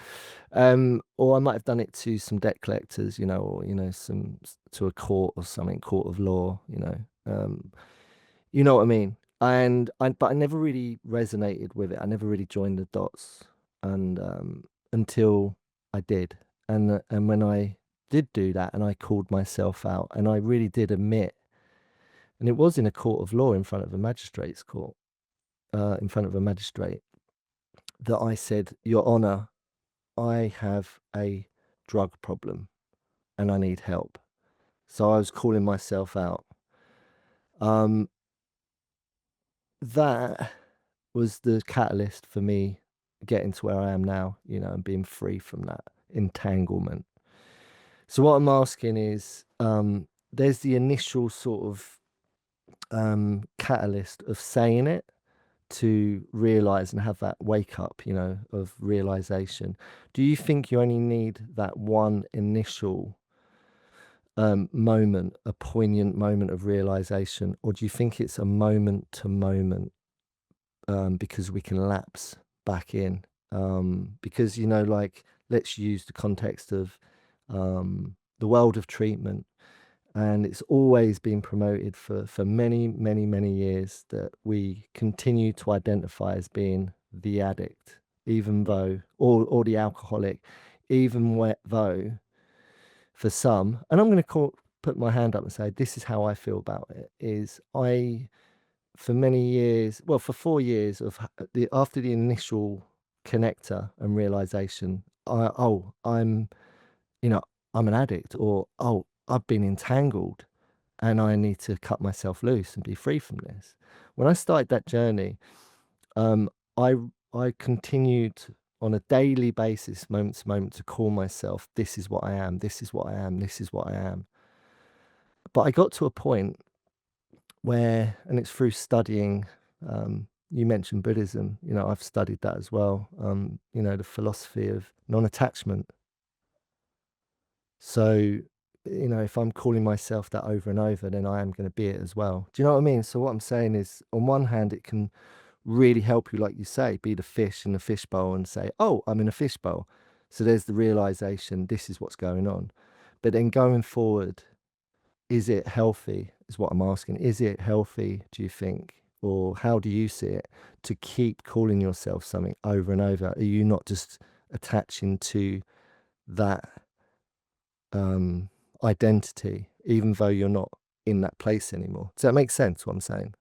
Or I might have done it to some debt collectors, or to a court or something, court of law. You know what I mean? But I never really resonated with it. I never really joined the dots, and until I did, and when I did do that, and I called myself out, and I really did admit, and it was in a court of law in front of a magistrate's court, in front of a magistrate, that I said, Your Honor, I have a drug problem, and I need help. So I was calling myself out. Um, that was the catalyst for me getting to where I am now, and being free from that entanglement. So what I'm asking is, there's the initial sort of catalyst of saying it to realize and have that wake up, of realization. Do you think you only need that one initial moment, a poignant moment of realization, or do you think it's a moment to moment, because we can lapse back in? Because, like, let's use the context of the world of treatment. And it's always been promoted for many, many, many years that we continue to identify as being the addict, even though, or the alcoholic, even though for some, and I'm going to put my hand up and say, this is how I feel about it, is for many years, well, for 4 years after the initial connector and realization, I'm, you know, I'm an addict, or, oh, I've been entangled and I need to cut myself loose and be free from this. When I started that journey, um, I I continued on a daily basis, moment to moment, to call myself, this is what I am, this is what I am, this is what I am. But I got to a point where, and it's through studying, you mentioned Buddhism, I've studied that as well, the philosophy of non-attachment. So, if I'm calling myself that over and over, then I am going to be it as well. Do you know what I mean? So what I'm saying is, on one hand, it can really help you, like you say, be the fish in the fishbowl and say, oh, I'm in a fishbowl. So there's the realization, this is what's going on. But then going forward, is it healthy, is what I'm asking. Is it healthy, do you think? Or how do you see it, to keep calling yourself something over and over? Are you not just attaching to that um, identity, even though you're not in that place anymore? Does that make sense, what I'm saying?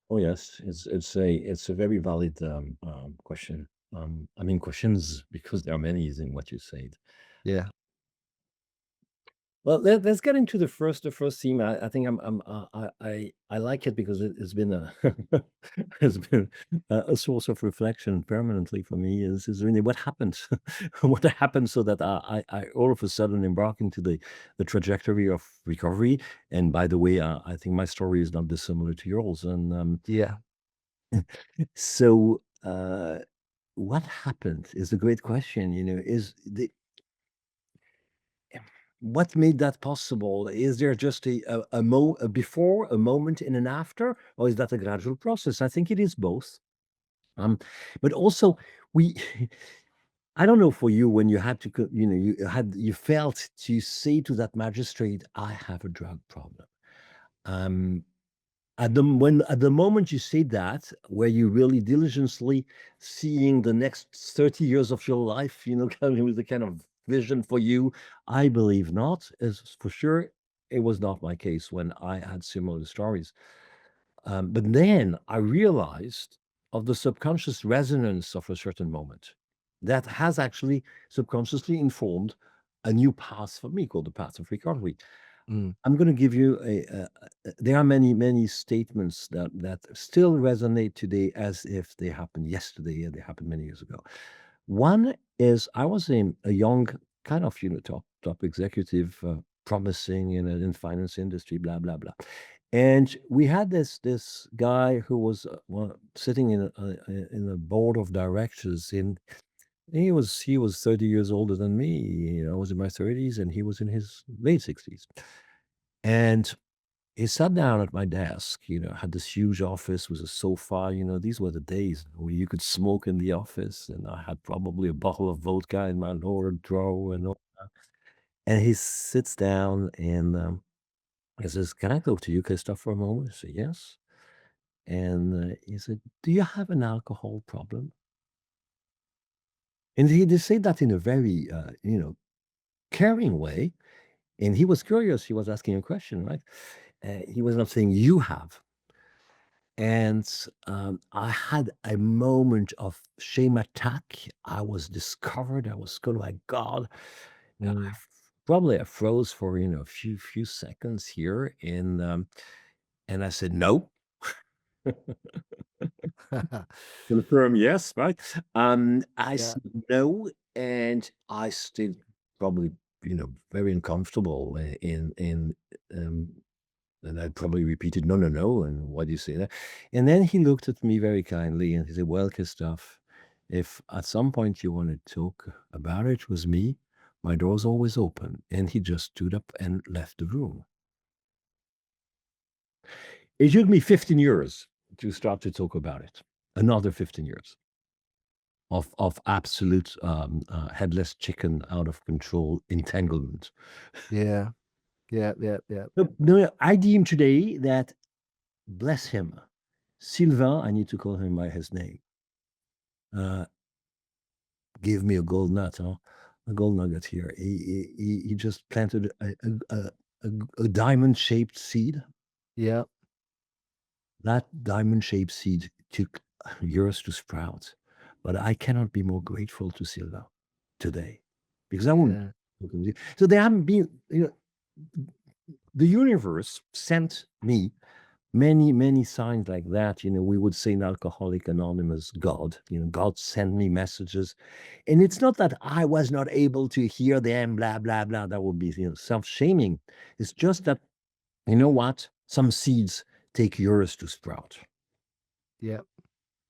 Oh yes, it's a very valid question. I mean questions because there are many in what you said. Yeah. Well, let's get into the first theme. I think I like it because it's been a has been a source of reflection permanently for me. Is really what happened, what happened, so that I all of a sudden embark into the trajectory of recovery. And by the way, I think my story is not dissimilar to yours. And Yeah. so what happened is a great question. Is the what made that possible? Is there just a before, a moment, and an after, or is that a gradual process? I think it is both. Um, but also we, I don't know for you when you had to, you felt to say to that magistrate, "I have a drug problem." Um, at the moment you say that, were you really diligently seeing the next 30 years of your life, kind of with the kind of vision for you? I believe not. As for sure, it was not my case when I had similar stories. But then I realized of the subconscious resonance of a certain moment that has actually subconsciously informed a new path for me called the path of recovery. Mm, I'm going to give you there are many, many statements that still resonate today as if they happened yesterday and they happened many years ago. One is I was a young kind of, top executive, promising, in finance industry, blah blah blah. And we had this guy who was, sitting in a board of directors. In he was 30 years older than me. I was in my 30s, and he was in his late 60s. And he sat down at my desk, had this huge office with a sofa. These were the days where you could smoke in the office, and I had probably a bottle of vodka in my lower drawer and all. And he sits down and, he says, "Can I talk to you, Christophe, for a moment?" I say, "Yes." And, he said, "Do you have an alcohol problem?" And they said that in a very, caring way. And he was curious. He was asking a question, right? He was not saying you have. And, I had a moment of shame attack. I was discovered. I was going, "My God." Mm. Probably I froze for, a few seconds here. And I said, "No." Confirm yes, right? I Yeah, said no, and I stayed probably, very uncomfortable, um, and I probably repeated, "No, no, no," and "Why do you say that?" And then he looked at me very kindly and he said, "Well, Christophe, if at some point you want to talk about it with me, my door's always open." And he just stood up and left the room. It took me 15 years to start to talk about it. Another 15 years of absolute, headless chicken, out of control entanglement. yeah, yeah, yeah, yeah, No, no, I deem today that, bless him, Sylvain, I need to call him by his name, uh, gave me a gold nut, huh? A gold nugget here. He just planted a diamond-shaped seed. yeah, That diamond-shaped seed took years to sprout, but I cannot be more grateful to Sylvain today, because I wouldn't. yeah, So there haven't been, the universe sent me many, many signs like that. We would say in Alcoholic Anonymous, God, God sent me messages. And it's not that I was not able to hear them, blah, blah, blah. That would be, self-shaming. It's just that, you know what? Some seeds take years to sprout, yeah,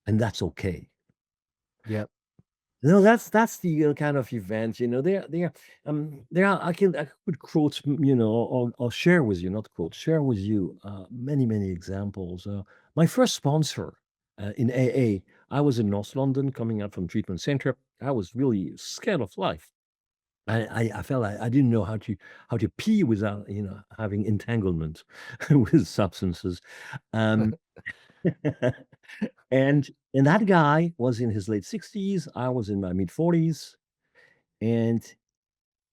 and that's okay. yeah, No, that's the, kind of event. I could quote, or share with you, not quote, share with you, many, many examples. My first sponsor, in AA, I was in North London coming out from treatment center. I was really scared of life. I felt I didn't know how to pee without, having entanglement with substances. Um, and that guy was in his late 60s. I was in my mid 40s, and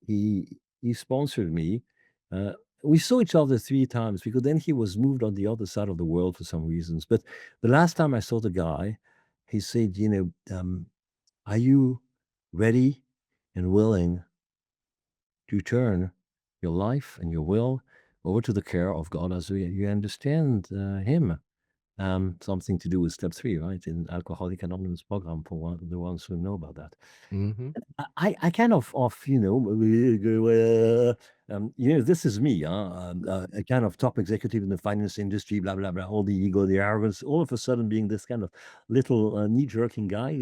he sponsored me. Uh, we saw each other 3 times, because then he was moved on the other side of the world for some reasons. But the last time I saw the guy, he said, "Are you ready and willing to turn your life and your will over to the care of God as you understand, Him?" Something to do with step 3, right? In Alcoholic Anonymous program, for the ones who know about that. mhm, I kind of, this is me, a kind of top executive in the finance industry, blah, blah, blah, all the ego, the arrogance, all of a sudden being this kind of little, knee-jerking guy.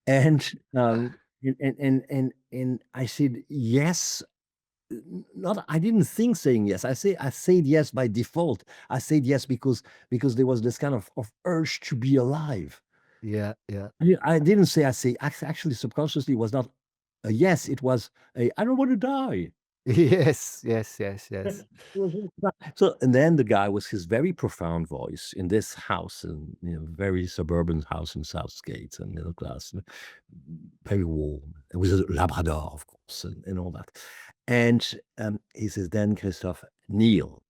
And, and I said, yes. Not, I didn't think saying yes. I said yes by default. I said yes because there was this kind of urge to be alive. yeah, yeah. I didn't say, actually, subconsciously, was not a yes, it was a, "I don't want to die." Yes, yes, yes, yes. So, and then the guy with his very profound voice in this house, and, very suburban house in Southgate, and middle class, very warm. It was a Labrador, of course, and all that. And, he says, "Then, Christophe, kneel."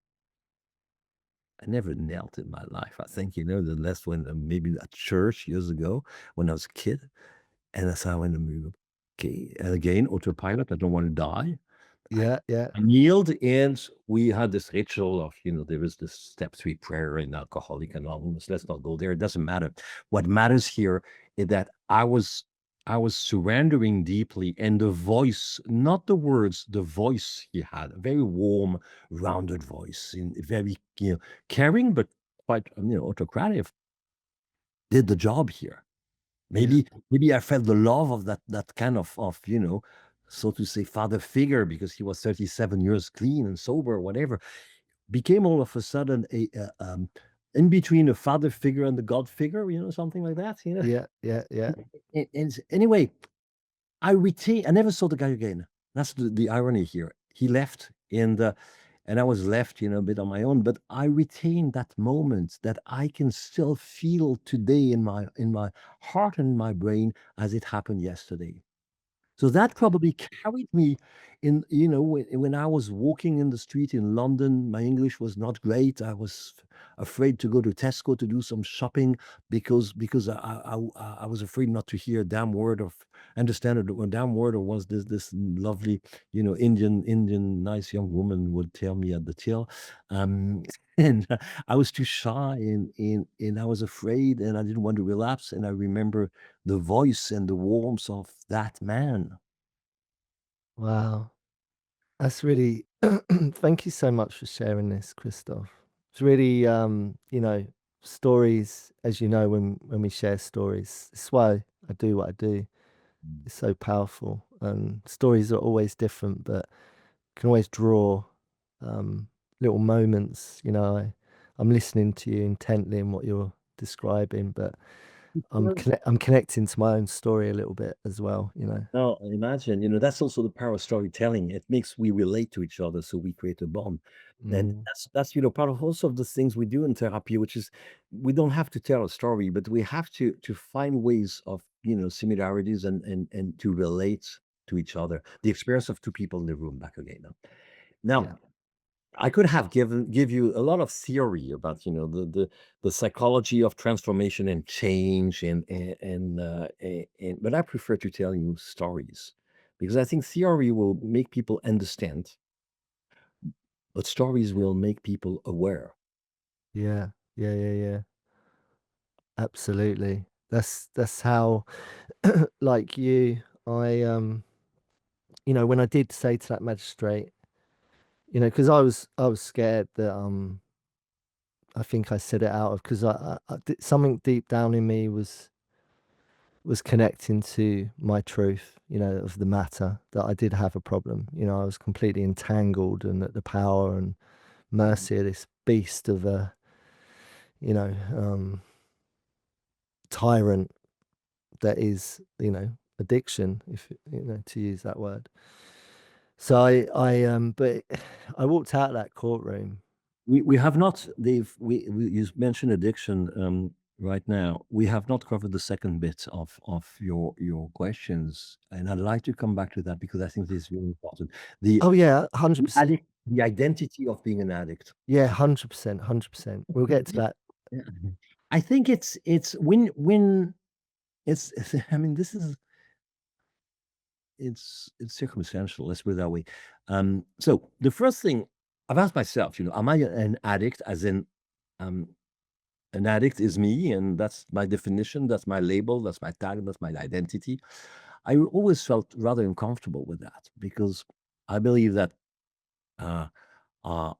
I never knelt in my life. I think, the last one, maybe at church years ago when I was a kid. And that's how I went to move. Okay, and again, autopilot, I don't wanna die. I Yeah, yeah, I kneeled, and we had this ritual of, there is this step 3 prayer in Alcoholic Anonymous. Let's not go there, it doesn't matter. What matters here is that I was I was surrendering deeply, and the voice, not the words, the voice he had, a very warm, rounded voice, and very, caring, but quite, autocratic, did the job here. Yeah. Maybe I felt the love of that kind of, so to say, father figure, because he was 37 years clean and sober, whatever. Became all of a sudden in between a father figure and the God figure, something like that. Yeah. Yeah. Yeah. And anyway, I never saw the guy again. That's the irony here. He left, and I was left, a bit on my own. But I retained that moment that I can still feel today in my heart and in my brain as it happened yesterday. So that probably carried me in, when I was walking in the street in London. My English was not great. I was afraid to go to Tesco to do some shopping because I was afraid not to hear a damn word of understand a damn word, or was this lovely, Indian nice young woman would tell me at the till. Um, and I was too shy, and I was afraid, and I didn't want to relapse. And I remember the voice and the warmth of that man. Wow. That's really thank you so much for sharing this, Christoph. It's really stories, as you know, when we share stories, it's why I do what I do. It's so powerful. And stories are always different, but can always draw um little moments, I'm listening to you intently in what you're describing, but Well, I'm connecting to my own story a little bit as well. now imagine, that's also the power of storytelling. It makes we relate to each other, so we create a bond. And Mm, that's part of also of the things we do in therapy, which is we don't have to tell a story, but we have to find ways of, similarities and to relate to each other. The experience of two people in the room back again now. Now, yeah. I could have give you a lot of theory about, the psychology of transformation and change, and but I prefer to tell you stories, because I think theory will make people understand, but stories will make people aware. Yeah. Yeah, yeah, yeah. Absolutely. That's how like you, when I did say to that magistrate, because I was scared that I think I said it out of because something deep down in me was connecting to my truth, of the matter that I did have a problem. I was completely entangled and at the power and mercy of this beast of a, you know, tyrant that is, addiction, if to use that word. So but I walked out of that courtroom. We have not, Dave. You mentioned addiction, right now. We have not covered the second bit of your questions, and I'd like to come back to that because I think this is really important. The Oh yeah, 100%. addict, the identity of being an addict. Yeah, 100%, 100%. We'll get to that. Yeah. I think it's when it's I mean, this is it's circumstantial, let's put it that way. So the first thing I've asked myself, am I an addict? As in, um, an addict is me, and that's my definition, that's my label, that's my tag, that's my identity. I always felt rather uncomfortable with that because I believe that uh, uh,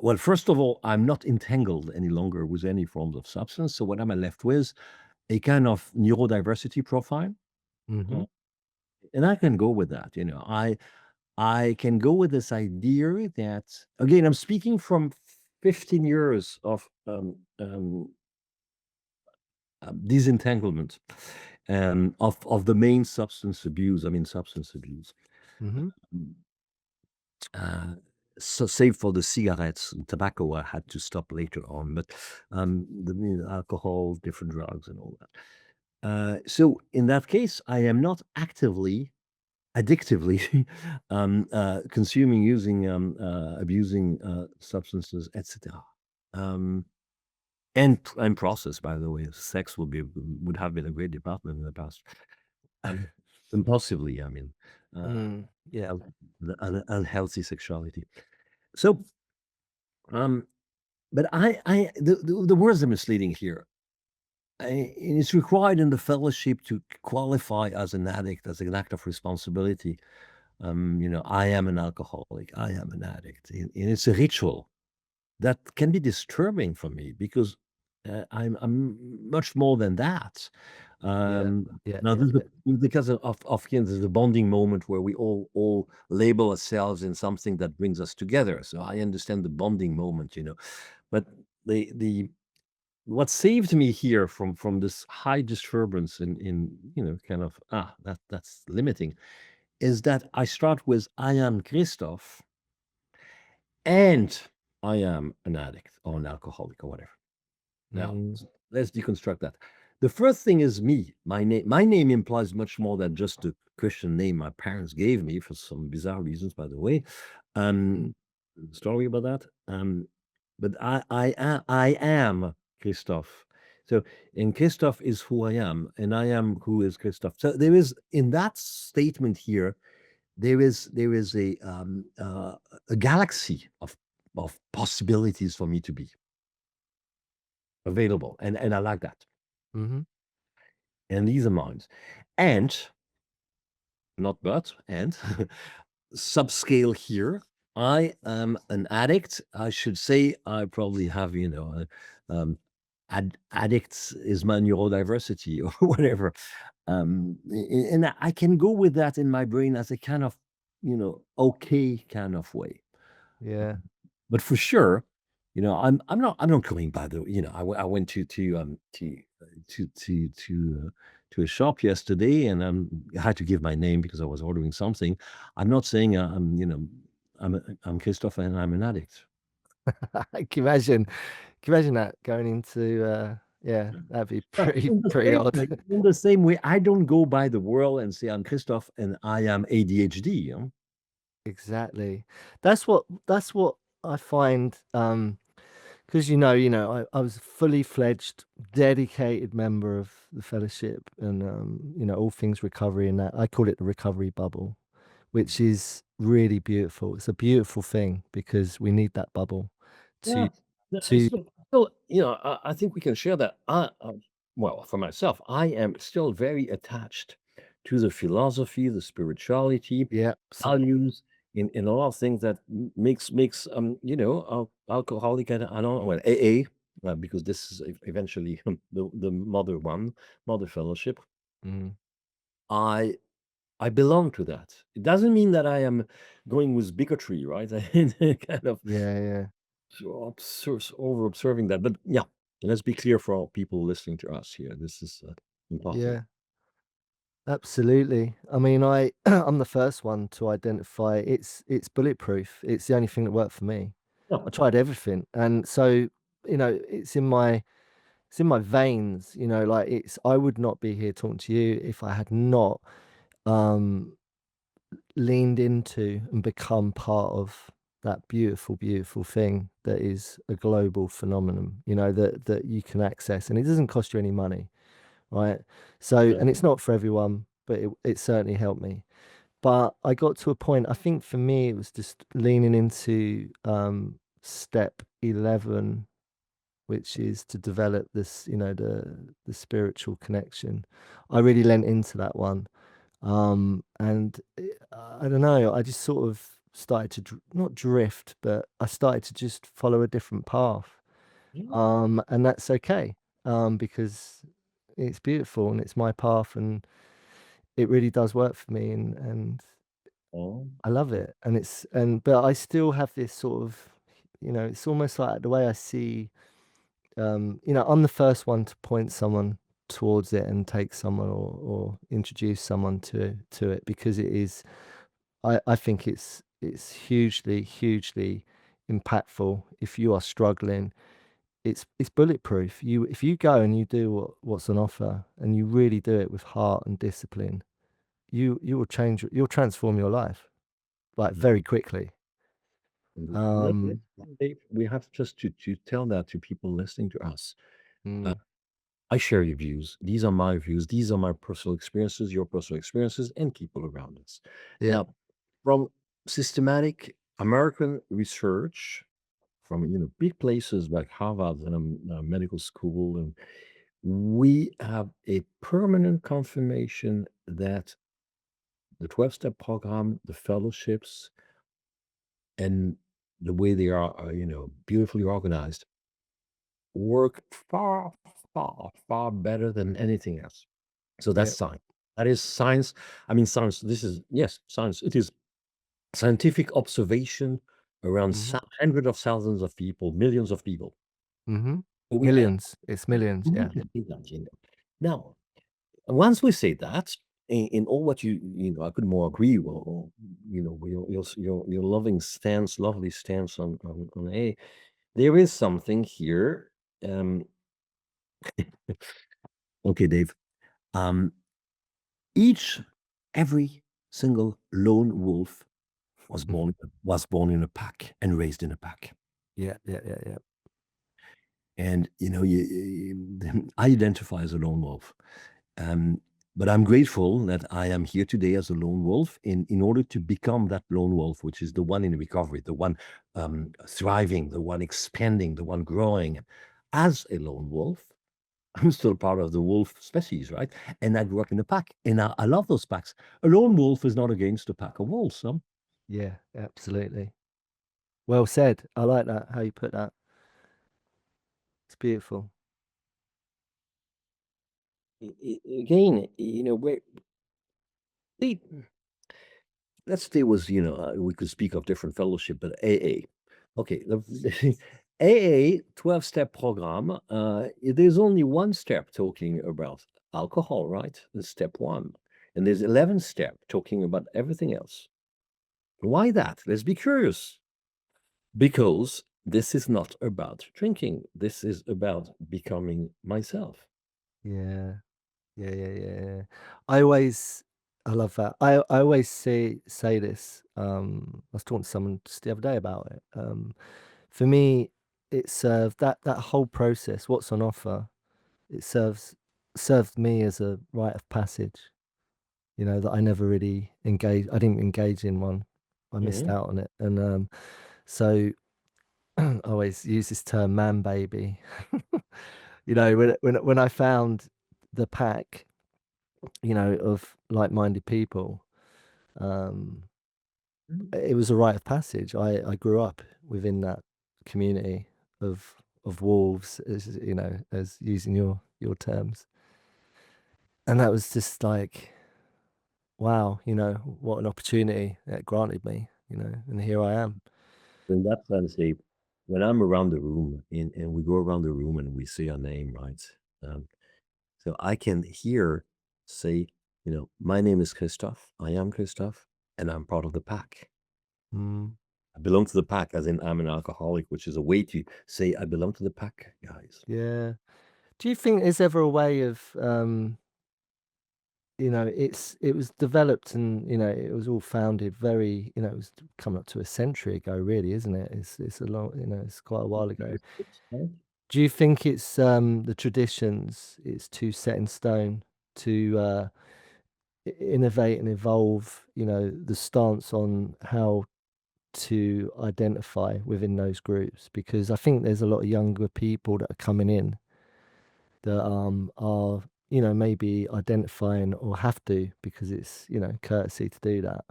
well, first of all, I'm not entangled any longer with any forms of substance. So what am I left with? A kind of neurodiversity profile. Mhm. Uh, and I can go with that. I can go with this idea that, again, I'm speaking from 15 years of disentanglement, of the main substance abuse. I mean, substance abuse. Mhm. Mm, Uh, so save for the cigarettes and tobacco, I had to stop later on, but alcohol, different drugs, and all that. So in that case, I am not actively, addictively consuming, using, abusing substances, etc. Um, and process, by the way, sex would have been a great department in the past. Um, impulsively, I mean, uh, Yeah. health- the unhealthy sexuality. So, um, but the words are misleading here. it's required in the fellowship to qualify as an addict as an act of responsibility. I am an alcoholic. I am an addict, and it's a ritual that can be disturbing for me because I'm much more than that. Yeah. Um, Yeah, Now, yeah, this is yeah. because of there's a bonding moment where we all label ourselves in something that brings us together. So I understand the bonding moment, but the what saved me here from this high disturbance in kind of that's limiting is that I start with I am Christophe and I am an addict or an alcoholic or whatever. Now, Mm, let's deconstruct that. The first thing is me. My name implies much more than just the Christian name my parents gave me for some bizarre reasons, by the way. mm, Um, Story about that. But I am Christophe. So, and Christophe is who I am, and I am who is Christophe. So there is in that statement here, there is a galaxy of possibilities for me to be available, and I like that. mhm. And these are mine. And not but and subscale here. I am an addict. I should say I probably have, addicts is my neurodiversity or whatever. And I can go with that in my brain as a kind of, okay kind of way. Yeah. But for sure, I'm not going by the I went to a shop yesterday and I had to give my name because I was ordering something. I'm not saying I'm Christopher and I'm an addict. Can you imagine that going into, yeah, that'd be Yeah, pretty in the pretty same odd. way, in the same way, I don't go by the world and say I'm Christoph and I am ADHD. Exactly. That's what I find, 'cause, I was a fully fledged, dedicated member of the fellowship and, all things recovery and that. I call it the recovery bubble, which is really beautiful. It's a beautiful thing because we need that bubble to Yeah. No, I to still, I think we can share that. Well, for myself, I am still very attached to the philosophy, the spirituality, yeah, so values in a lot of things that makes alcoholic. I don't know, well, AA, because this is eventually the mother fellowship. mm, I I belong to that. It doesn't mean that I am going with bigotry, right? Kind of yeah, yeah, over observing that. But yeah, let's be clear for all people listening to us here. This is important. yeah. Absolutely. I mean, I'm the first one to identify it's bulletproof. It's the only thing that worked for me. Yeah. I tried everything, and so it's in my veins. Like I would not be here talking to you if I had not um leaned into and become part of that beautiful, beautiful thing that is a global phenomenon. That you can access, and it doesn't cost you any money, right? So, Yeah. and it's not for everyone, but it certainly helped me. But I got to a point, I think for me, it was just leaning into step 11, which is to develop this, the spiritual connection. I really lent into that one. And I don't know, I just sort of started to not drift, but I started to just follow a different path. Yeah. And that's okay, because it's beautiful and it's my path and it really does work for me and Oh, I love it. But I still have this sort of, it's almost like the way I see, I'm the first one to point someone towards it and take someone or introduce someone to it because it is, I think it's hugely, hugely impactful. If you are struggling, it's bulletproof. If you go and you do what's on offer and you really do it with heart and discipline, you'll transform your life like mm. very quickly. Um, Dave, we have just to tell that to people listening to us. Uh, mm, I share your views. These are my views. These are my personal experiences, your personal experiences, and people around us. yeah, Now, from systematic American research, from big places like Harvard and medical school, and we have a permanent confirmation that the 12-step program, the fellowships, and the way they are, beautifully organized, work far, far, far better than anything else. So that's Yeah. science. That is science. I mean, science. This is, yes, science. It is scientific observation around Mhm. hundreds of thousands of people, millions of people. Mhm. So Millions. It's millions. we Yeah. can say that, Now, once we say that, in all what I could more agree. Well, your loving stance, lovely stance on A. There is something here. Um, okay, Dave. Um, each, every single lone wolf was born in a pack and raised in a pack. Yeah. Yeah. Yeah. Yeah. And I identify as a lone wolf. Um, but I'm grateful that I am here today as a lone wolf in order to become that lone wolf, which is the one in recovery, the one thriving, the one expanding, the one growing. As a lone wolf, I'm still part of the wolf species, right? And I grew up in a pack, and I love those packs. A lone wolf is not against a pack of wolves. Huh? Yeah. Absolutely. Well said. I like that. How you put that. It's beautiful. Again, they, let's stay with, we could speak of different fellowship, but AA. Okay, the AA 12-step program, there's only one step talking about alcohol, right? That's step one. And there's 11 step talking about everything else. Why that? Let's be curious. Because this is not about drinking. This is about becoming myself. Yeah. Yeah. Yeah. Yeah. Yeah. I always, I love that. I always say this. I was talking to someone just the other day about it. For me, it served that whole process. What's on offer? It served me as a rite of passage. You know that I never really engaged. I didn't engage in one. I missed Mhm. out on it, and so I always use this term "man baby." You know, when I found the pack, you know, of like-minded people, um, it was a rite of passage. I grew up within that community of wolves, as you know, as using your terms, and that was just like, wow, you know, what an opportunity that granted me, you know, and here I am. In that sense, Dave, when I'm around the room and we go around the room and we say our name, right? Um, so I can hear say, my name is Christophe. I am Christophe, and I'm part of the pack. Mm, I belong to the pack, as in I'm an alcoholic, which is a way to say I belong to the pack, guys. yeah. Do you think there's ever a way of, you know, it was developed and you know it was all founded very, you know, it was coming up to a century ago, really, isn't it? It's a long, you know, it's quite a while ago. Right? Do you think it's the traditions? It's too set in stone to innovate and evolve. You know, the stance on how to identify within those groups because I think there's a lot of younger people that are coming in that are you know maybe identifying or have to because it's you know courtesy to do that.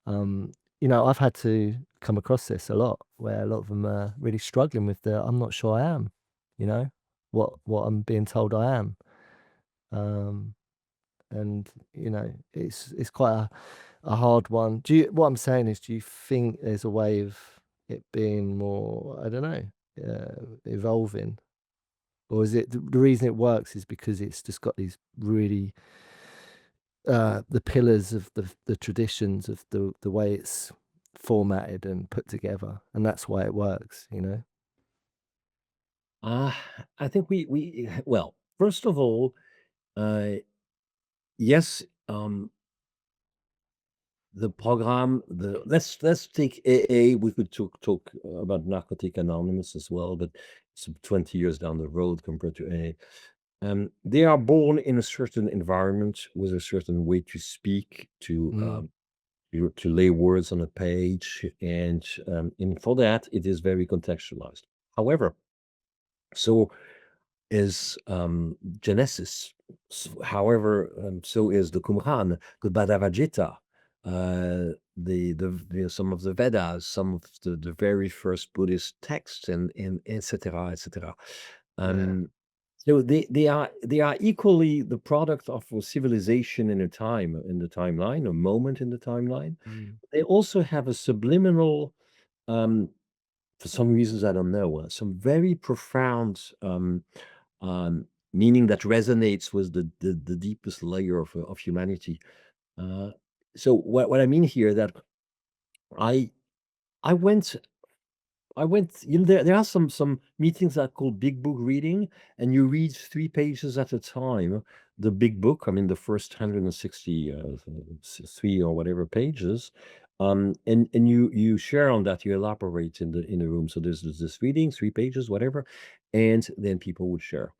Um, you know, I've had to come across this a lot where a lot of them are really struggling with the I'm not sure I am, you know, what I'm being told I am. Um, and you know, it's quite a hard one. Do you what I'm saying is do you think there's a way of it being more, I don't know, evolving? Or is it the reason it works is because it's just got these really the pillars of the traditions of the way it's formatted and put together, and that's why it works, you know? Uh, I think we well, first of all, uh, yes, the program, let's take AA. We could talk about Narcotic Anonymous as well, but it's 20 years down the road compared to AA. They are born in a certain environment with a certain way to speak, Mm, to lay words on a page, and for that it is very contextualized. However, so is Genesis. However, so is the Qumran, the Bhagavad Gita, the some of the Vedas, some of the very first Buddhist texts, and etc. etc. Yeah. So they are equally the product of a civilization in a time in the timeline, a moment in the timeline. Mm. They also have a subliminal, um, for some reasons I don't know, some very profound meaning that resonates with the deepest layer of humanity. Uh, so what I mean here that I I went there are some meetings that are called big book reading, and you read 3 pages at a time. The big book, I mean, the first 160 three or whatever pages, and you share on that, you elaborate in the room. So there's this reading, 3 pages, whatever, and then people would share.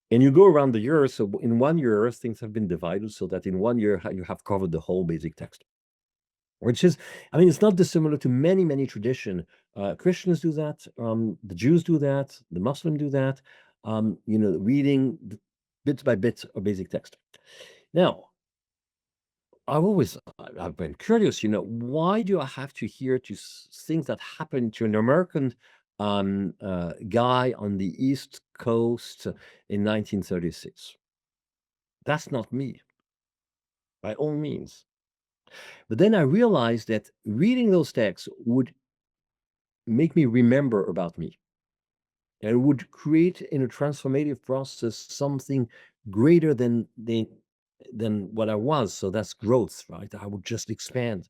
And you go around the year. So in one year, things have been divided so that in one year you have covered the whole basic text. Which is, I mean, it's not dissimilar to many, many tradition. Christians do that. The Jews do that. The Muslim do that. Reading bit by bit a basic text. Now, I've been curious. Why do I have to hear to things that happened to an American guy on the East Coast in 1936? That's not me, by all means. But then I realized that reading those texts would make me remember about me. And it would create in a transformative process something greater than what I was. So that's growth, right? I would just expand.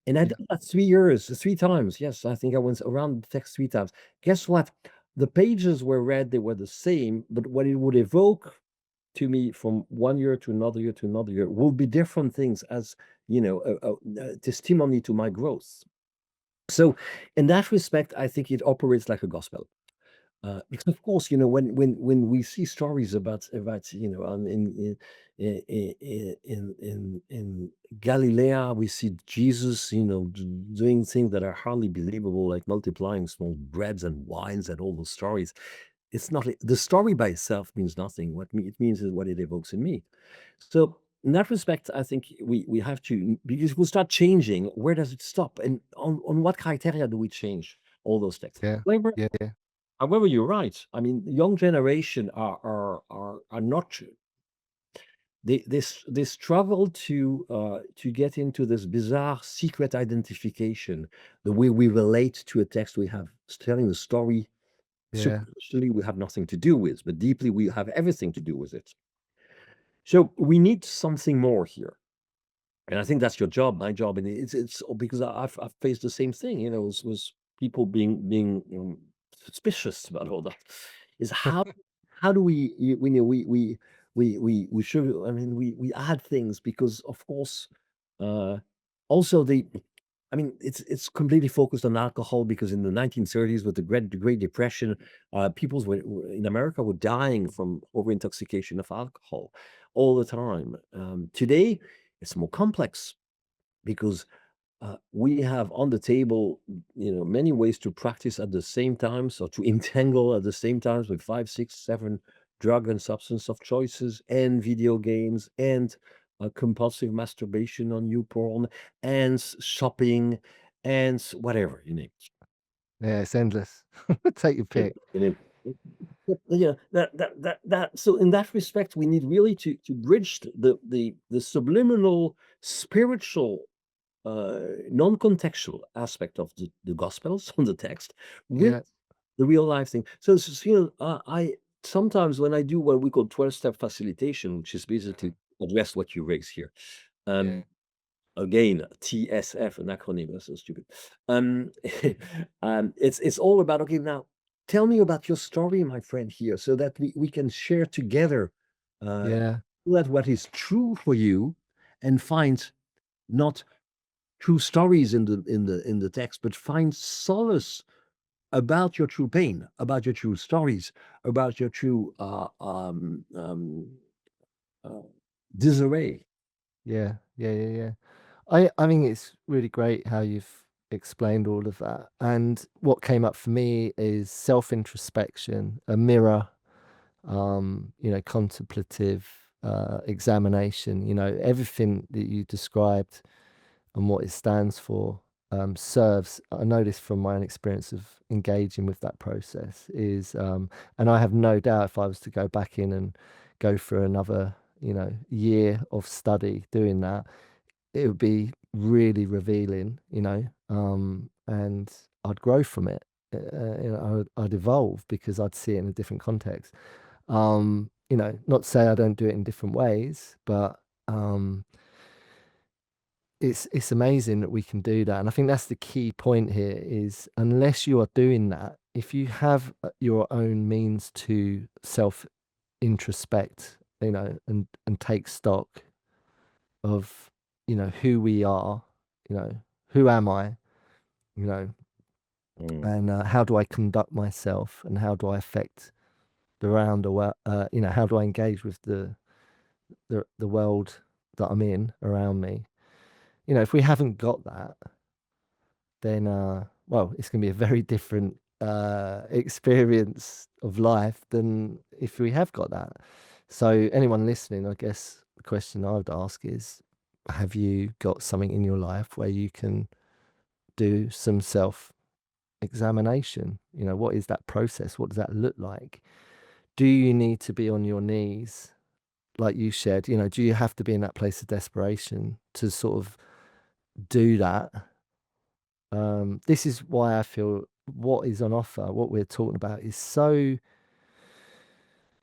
And I Yeah. did that 3 years, 3 times. Yes, I think I went around the text 3 times. Guess what? The pages were read, they were the same, but what it would evoke to me from one year to another year to another year will be different things as, a testimony to my growth. So in that respect, I think it operates like a gospel. Because of course, when we see stories about in Galilee, we see Jesus, doing things that are hardly believable, like multiplying small breads and wines, and all those stories. It's not the story by itself means nothing. It means is what it evokes in me. So in that respect, I think we have to, because we start changing. Where does it stop, and on what criteria do we change all those texts? Yeah. Yeah. Yeah. However, you're right. I mean, young generation are not, they struggle to get into this bizarre secret identification, the way we relate to a text we have telling the story. Yeah. Superficially, we have nothing to do with, but deeply we have everything to do with it. So we need something more here. And I think that's your job, my job, and it's because I've faced the same thing, was people being suspicious about all that. Is how do we should, I mean, we add things because of course, uh, also I mean, it's completely focused on alcohol because in the 1930s with the Great Depression, people in America were dying from over intoxication of alcohol all the time. Today, it's more complex because we have on the table, many ways to practice at the same time, so to entangle at the same times with 5, 6, 7 drug and substance of choices and video games and compulsive masturbation on new porn and shopping and whatever you name Yeah. It's endless. Take your it. pick. Yeah, so in that respect, we need really to bridge the subliminal spiritual non-contextual aspect of the Gospels on the text with Yeah. the real life thing. So, I sometimes when I do what we call 12-step facilitation, which is basically address what you raise here. Yeah. Um, Again, TSF, an acronym, that's so stupid. Um, it's all about, okay, now tell me about your story, my friend, here, so that we can share together uh, Yeah. that what is true for you and find not true stories in the text, but find solace about your true pain, about your true stories, about your true uh, disarray. Yeah. Yeah. Yeah. Yeah. I think it's really great how you've explained all of that. And what came up for me is self introspection, a mirror, contemplative examination, everything that you described and what it stands for serves. I know this from my own experience of engaging with that process and I have no doubt if I was to go back in and go through another, year of study doing that, it would be really revealing, and I'd grow from it. I'd evolve because I'd see it in a different context. Not to say I don't do it in different ways, but um, it's amazing that we can do that. And I think that's the key point here is unless you are doing that, if you have your own means to self introspect, and take stock of, who we are, who am I, you know, Mm, and how do I conduct myself and how do I affect the round the world, how do I engage with the world that I'm in around me. If we haven't got that, then well, it's going to be a very different experience of life than if we have got that. So anyone listening, I guess the question I would ask is, have you got something in your life where you can do some self examination? What is that process? What does that look like? Do you need to be on your knees like you shared? Do you have to be in that place of desperation to sort of do that? This is why I feel what is on offer, what we're talking about, is so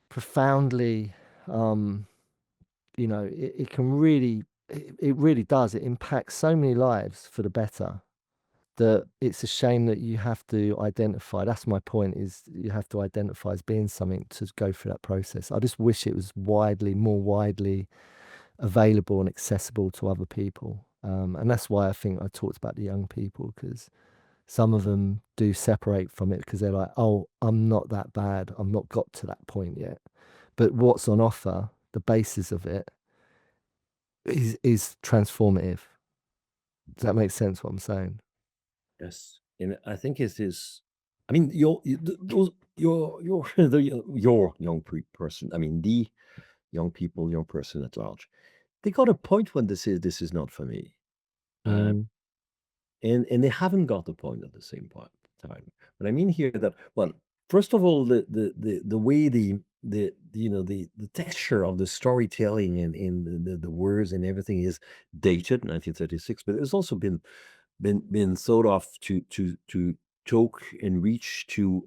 profoundly, um, it can really, it really does. It impacts so many lives for the better that it's a shame that you have to identify. That's my point, is you have to identify as being something to go through that process. I just wish it was more widely available and accessible to other people. And that's why I think I talked about the young people, because some of them do separate from it because they're like, oh, I'm not that bad. I've not got to that point yet. But what's on offer, the basis of it, is transformative. Does that make sense what I'm saying? yes, and I think it is. I mean, those your young person. I mean, the young people, young person at large. They got a point when this is not for me. Uh, Mm. and they haven't got the point at the same point time. But I mean here that, well, first of all, the way the texture of the storytelling and in the words and everything is dated 1936, but it's also been thought of to talk and reach to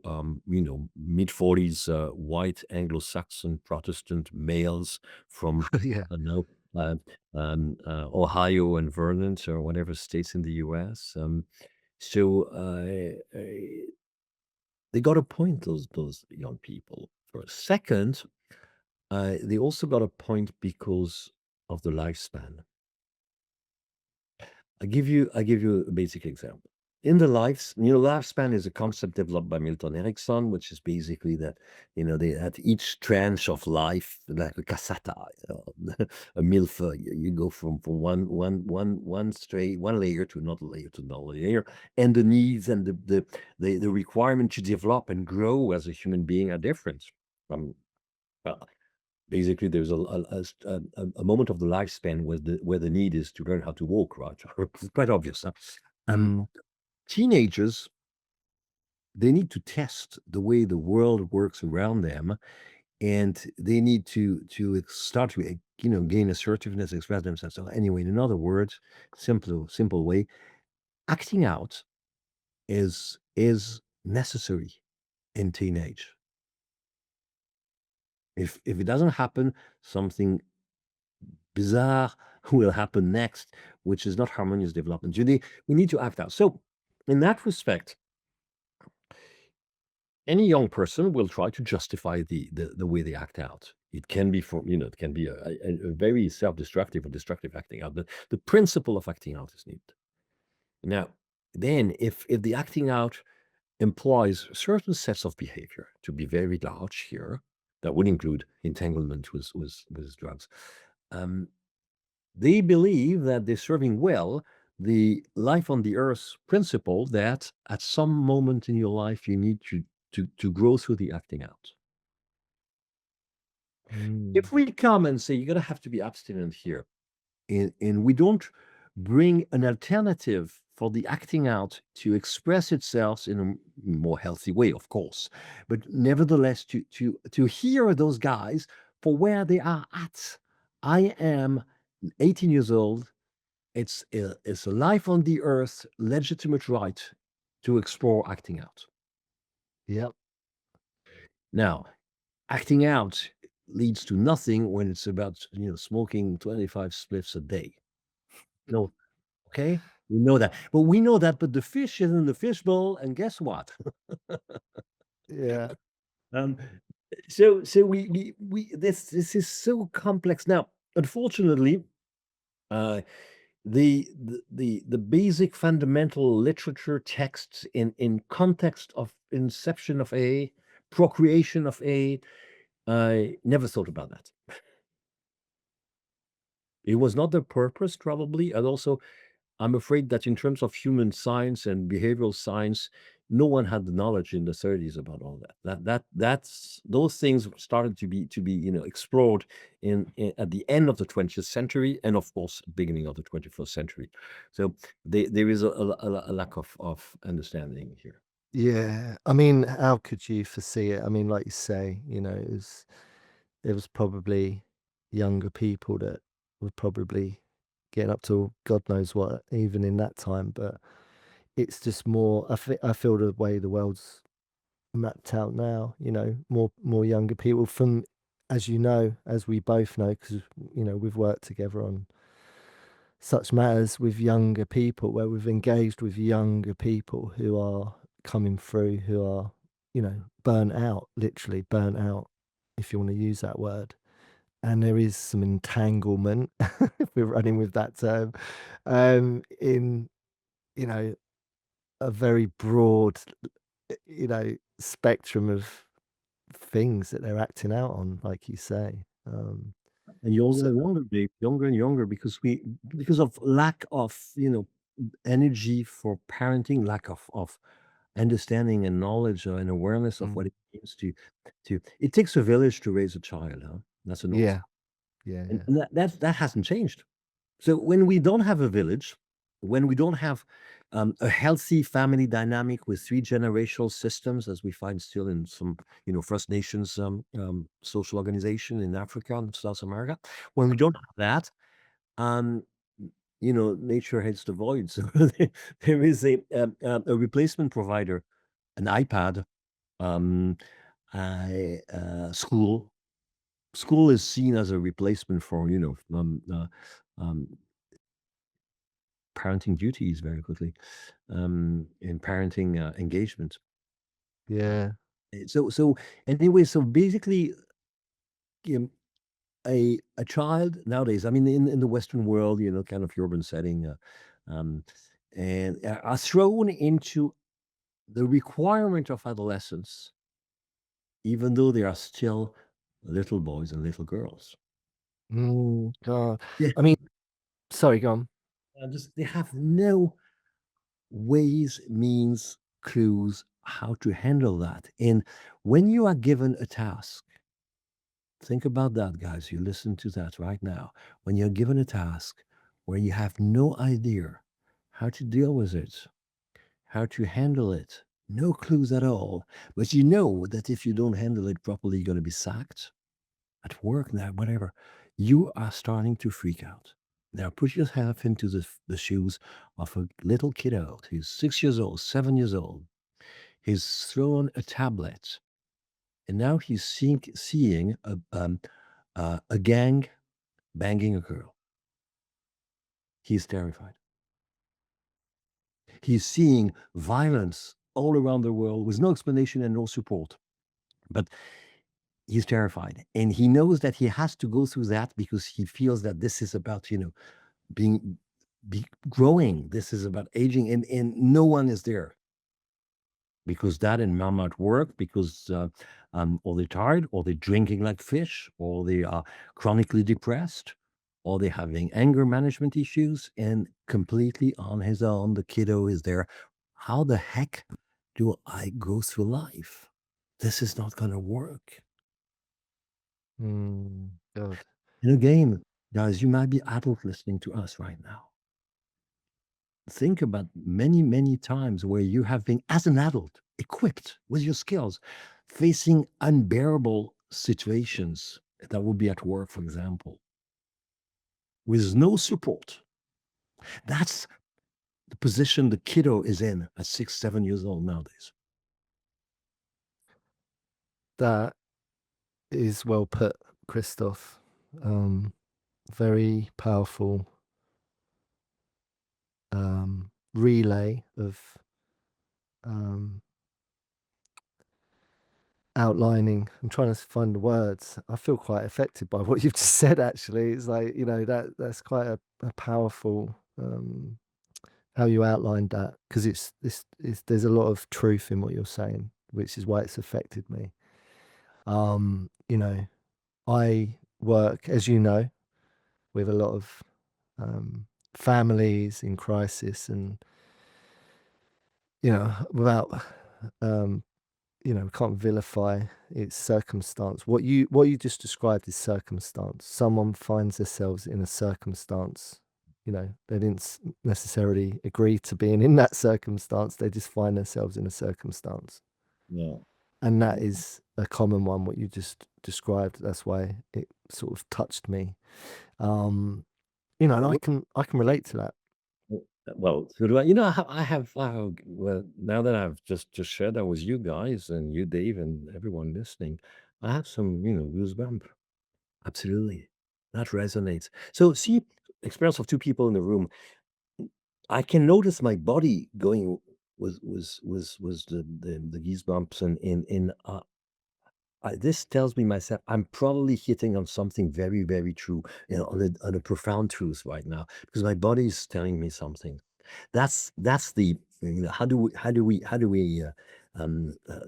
mid 40s white Anglo-Saxon Protestant males from Yeah. I don't know uh, Ohio and Vermont or whatever states in the U.S. So they got a point, those young people. For a second, they also got a point because of the lifespan. I give you a basic example. In the lives, lifespan is a concept developed by Milton Erickson, which is basically that, they at each tranche of life, like a cassata, a millefeuille, you go from one layer to another layer to another layer, and the needs and the requirement to develop and grow as a human being are different. Um, well, basically, there's a moment of the lifespan where the need is to learn how to walk, right? It's quite obvious. Huh? Mm. Teenagers, they need to test the way the world works around them, and they need to start to gain assertiveness, express themselves. So anyway, in other words, simple way, acting out is necessary in teenage. If it doesn't happen, something bizarre will happen next, which is not harmonious development. We need to act out. So, in that respect, any young person will try to justify the way they act out. It can be it can be a very self-destructive or destructive acting out. The principle of acting out is needed. Now, then, if the acting out implies certain sets of behavior to be very large here, that would include entanglement with drugs. Um, They believe that they're serving well the life on the earth principle that at some moment in your life you need to grow through the acting out. Mm. If we come and say, you're going to have to be abstinent here, and we don't bring an alternative for the acting out to express itself in a more healthy way, of course, but nevertheless to hear those guys for where they are at. I am 18 years old. It's a life on the earth, legitimate right to explore acting out. Yep. Now, acting out leads to nothing when it's about smoking 25 spliffs a day. No, okay, we know that, but but the fish is in the fishbowl, and guess what? Yeah. um, so we this is so complex. Now, unfortunately, uh, the basic fundamental literature texts in context of inception of A, procreation of A, I never thought about that. It was not the purpose, probably, and also I'm afraid that in terms of human science and behavioral science, no one had the knowledge in the 30s about all that. That's those things started to be explored at the end of the 20th century, and of course beginning of the 21st century. So there is a lack of understanding here. Yeah. I mean, how could you foresee it? I mean, like you say, there was probably younger people that were probably getting up to God knows what, even in that time. But it's just more. I feel the way the world's mapped out now. More younger people from, as you know, as we both know, because we've worked together on such matters with younger people, where we've engaged with younger people who are coming through, who are burnt out, literally burnt out, if you want to use that word. And there is some entanglement, if we're running with that term, in you know a very broad spectrum of things that they're acting out on, like you say. And So younger, Dave, younger and younger, because of lack of energy for parenting, lack of understanding and knowledge and awareness of mm, what it means to it takes a village to raise a child, huh? That's an old yeah, saying. yeah, And yeah. that hasn't changed. So when we don't have a village, when we don't have a healthy family dynamic with three generational systems, as we find still in some, First Nations social organization in Africa and South America, when we don't have that, um, nature hates the void. So there is a replacement provider, an iPad, um, school. School is seen as a replacement for um, parenting duties very quickly, in parenting engagement. Yeah. So anyway, so basically, um, a child nowadays, I mean, in the Western world, kind of urban setting, um, and are thrown into the requirement of adolescence, even though they are still little boys and little girls. God. Yeah, I mean, sorry, go on. just they have no ways, means, clues how to handle that. And when you are given a task, think about that, guys. You listen to that right now. When you're given a task where you have no idea how to deal with it, how to handle it, no clues at all, but you know that if you don't handle it properly, you're going to be sacked at work now, whatever, you are starting to freak out. Now, put yourself into the shoes of a little kiddo who's 6 years old, 7 years old. He's thrown a tablet, and now he's seeing a gang banging a girl. He's terrified. He's seeing violence all around the world with no explanation and no support. But he's terrified. And he knows that he has to go through that because he feels that this is about, being growing. This is about aging, and no one is there because dad and mom at work, because or they're tired, or they're drinking like fish, or they are chronically depressed, or they're having anger management issues, and completely on his own, the kiddo is there. How the heck do I go through life? This is not going to work. God. And again, guys, you might be adult listening to us right now. Think about many, many times where you have been, as an adult, equipped with your skills, facing unbearable situations that would be at work, for example, with no support. That's the position the kiddo is in at 6, 7 years old nowadays. That is well put, Christoph. Very powerful relay of um, outlining. I'm trying to find the words. I feel quite affected by what you've just said. Actually, it's like that's quite a powerful how you outlined that because it's there's a lot of truth in what you're saying, which is why it's affected me. You know, I work, as you know, with a lot of families in crisis, and without um, we can't vilify its circumstance. What you just described is circumstance. Someone finds themselves in a circumstance. They didn't necessarily agree to being in that circumstance. They just find themselves in a circumstance, Yeah. and that is a common one. What you just described. That's why it sort of touched me. Um, and I can relate to that. Well, so do I. You know, well, now that I've just shared that with you guys and you, Dave, and everyone listening, I have some, goosebump. Absolutely. That resonates. So see, experience of two people in the room, I can notice my body going was the goosebumps and in this tells me myself I'm probably hitting on something very, very true, on a profound truth right now because my body is telling me something. That's the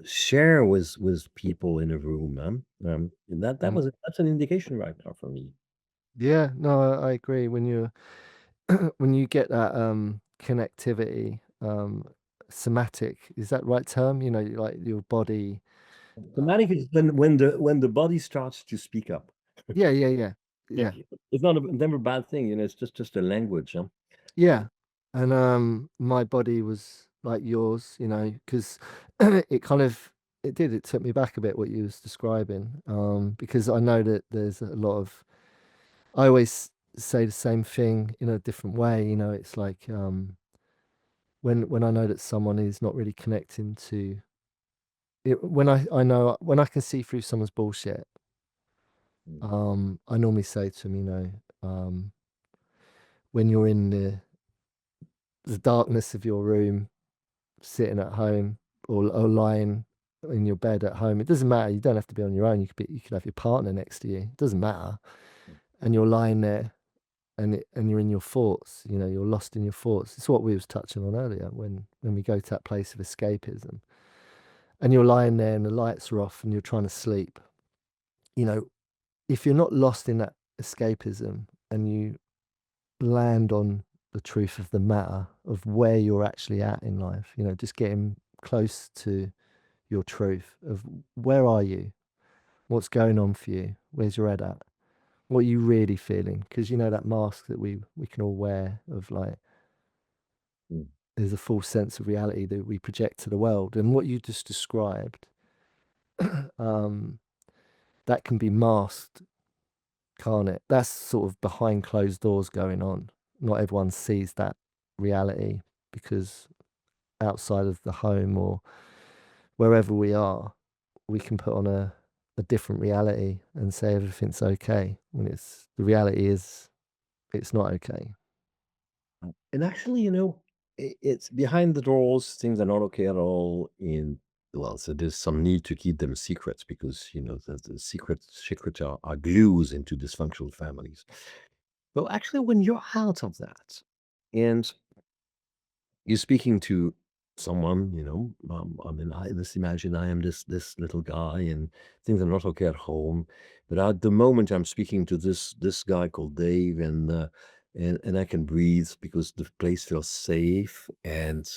share with people in a room, and Mm. that's an indication right now for me. Yeah, no, I agree. When you get that connectivity, somatic, is that right term? Like your body. Somatic is when the body starts to speak up. Yeah, yeah, yeah, Yeah, yeah, it's not never a bad thing, it's just a language, huh? yeah. And my body was like yours, because it kind of it took me back a bit what you was describing, because I know that there's a lot of I always say the same thing in a different way. It's like when I know that someone is not really connecting to it, when I know when I can see through someone's bullshit. Mm, I normally say to them, when you're in the darkness of your room, sitting at home or lying in your bed at home, it doesn't matter. You don't have to be on your own. You could have your partner next to you. It doesn't matter. And you're lying there, and you're in your thoughts. You're lost in your thoughts. It's what we was touching on earlier when we go to that place of escapism, and you're lying there, and the lights are off, and you're trying to sleep. You know, if you're not lost in that escapism, and you land on the truth of the matter of where you're actually at in life, just getting close to your truth of where are you, what's going on for you, where's your head at, what are you really feeling, because that mask that we can all wear of like mm, there's a false sense of reality that we project to the world, and what you just described, um that can be masked, can't it? That's sort of behind closed doors going on. Not everyone sees that reality because outside of the home or wherever we are, we can put on a different reality and say everything's okay when the reality is it's not okay. and actually, it's behind the doors, things are not okay at all in well, so there's some need to keep them secrets because, the secrets are glues into dysfunctional families. Well, actually, when you're out of that and you're speaking to someone, I mean, let's imagine I am this little guy and things are not okay at home, but at the moment I'm speaking to this guy called Dave, and and I can breathe because the place feels safe, and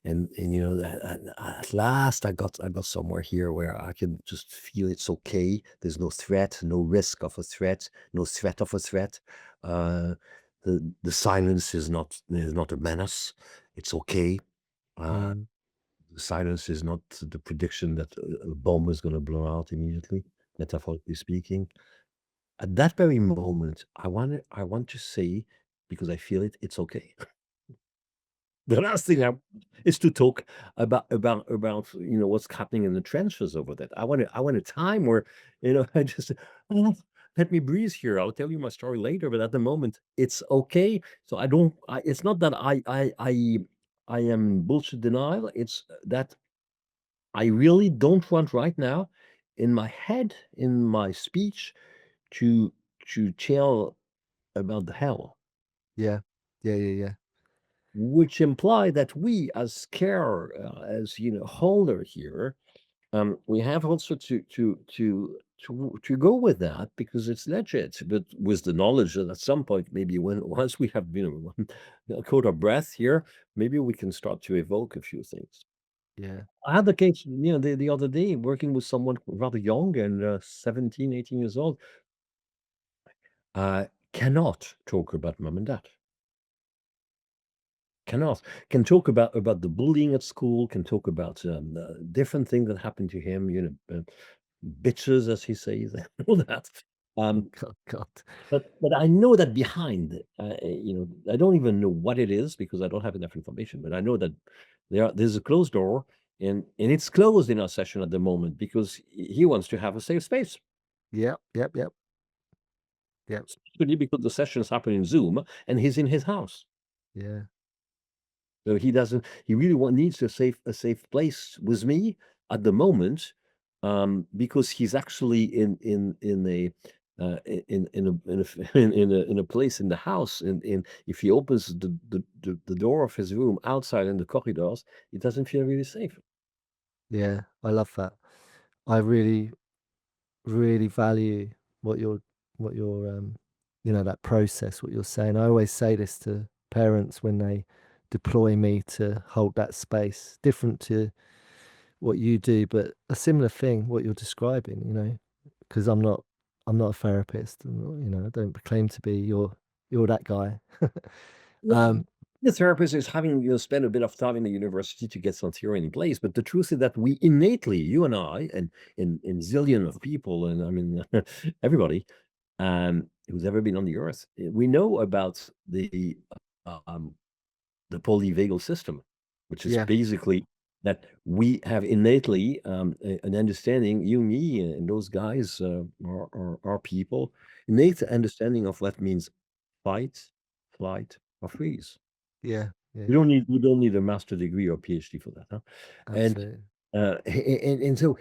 you know that at last I got somewhere here where I can just feel it's okay. There's no threat, no risk of a threat, no threat of a threat. Uh, the silence is not a menace. It's okay. Uh, Mm. the silence is not the prediction that a bomb is going to blow out immediately, metaphorically speaking. At that very moment, I want to say, because I feel it, it's okay. The last thing is to talk about you know what's happening in the trenches over that. I want a time where you know I just "Oh, let me breathe here. I'll tell you my story later, but at the moment it's okay. So I don't. It's not that I am bullshit denial. It's that I really don't want right now in my head in my speech to tell about the hell, Yeah. Yeah, yeah, yeah. which imply that we as care, as you know, holder here, we have also to go with that because it's legit, but with the knowledge that at some point, maybe when once we have you know caught our breath here, maybe we can start to evoke a few things. Yeah. I had the case, you know, the other day working with someone rather young and 17, 18 years old, cannot talk about mom and dad. Cannot. Can talk about the bullying at school, can talk about, different things that happened to him, you know, bitches, as he says, and all that. Um, God, God. but I know that behind, you know, I don't even know what it is because I don't have enough information, but I know that there's a closed door, and it's closed in our session at the moment because he wants to have a safe space, Yep, yep, yep, yep. especially because the sessions happen in Zoom, and he's in his house. Yeah, So he doesn't. He really needs a safe place with me at the moment, because he's actually in a in a in a place in the house. In if he opens the door of his room outside in the corridors, he doesn't feel really safe. yeah. I love that. I really, really value what you're you know, that process, what you're saying. I always say this to parents when they deploy me to hold that space, different to what you do, but a similar thing, what you're describing, you know, because I'm not a therapist, and you know, I don't proclaim to be. You're that guy. Well, um, the therapist is having you know, spend a bit of time in the university to get some theory in place, but the truth is that we innately, you and I, and zillion of people, and I mean everybody, who's ever been on the earth, we know about um, the polyvagal system, which is yeah, basically that we have innately an understanding, you, me, and those guys are people, innate understanding of what means fight, flight, or freeze. yeah, We yeah, don't need we don't need a master degree or PhD for that, huh? And absolutely. and so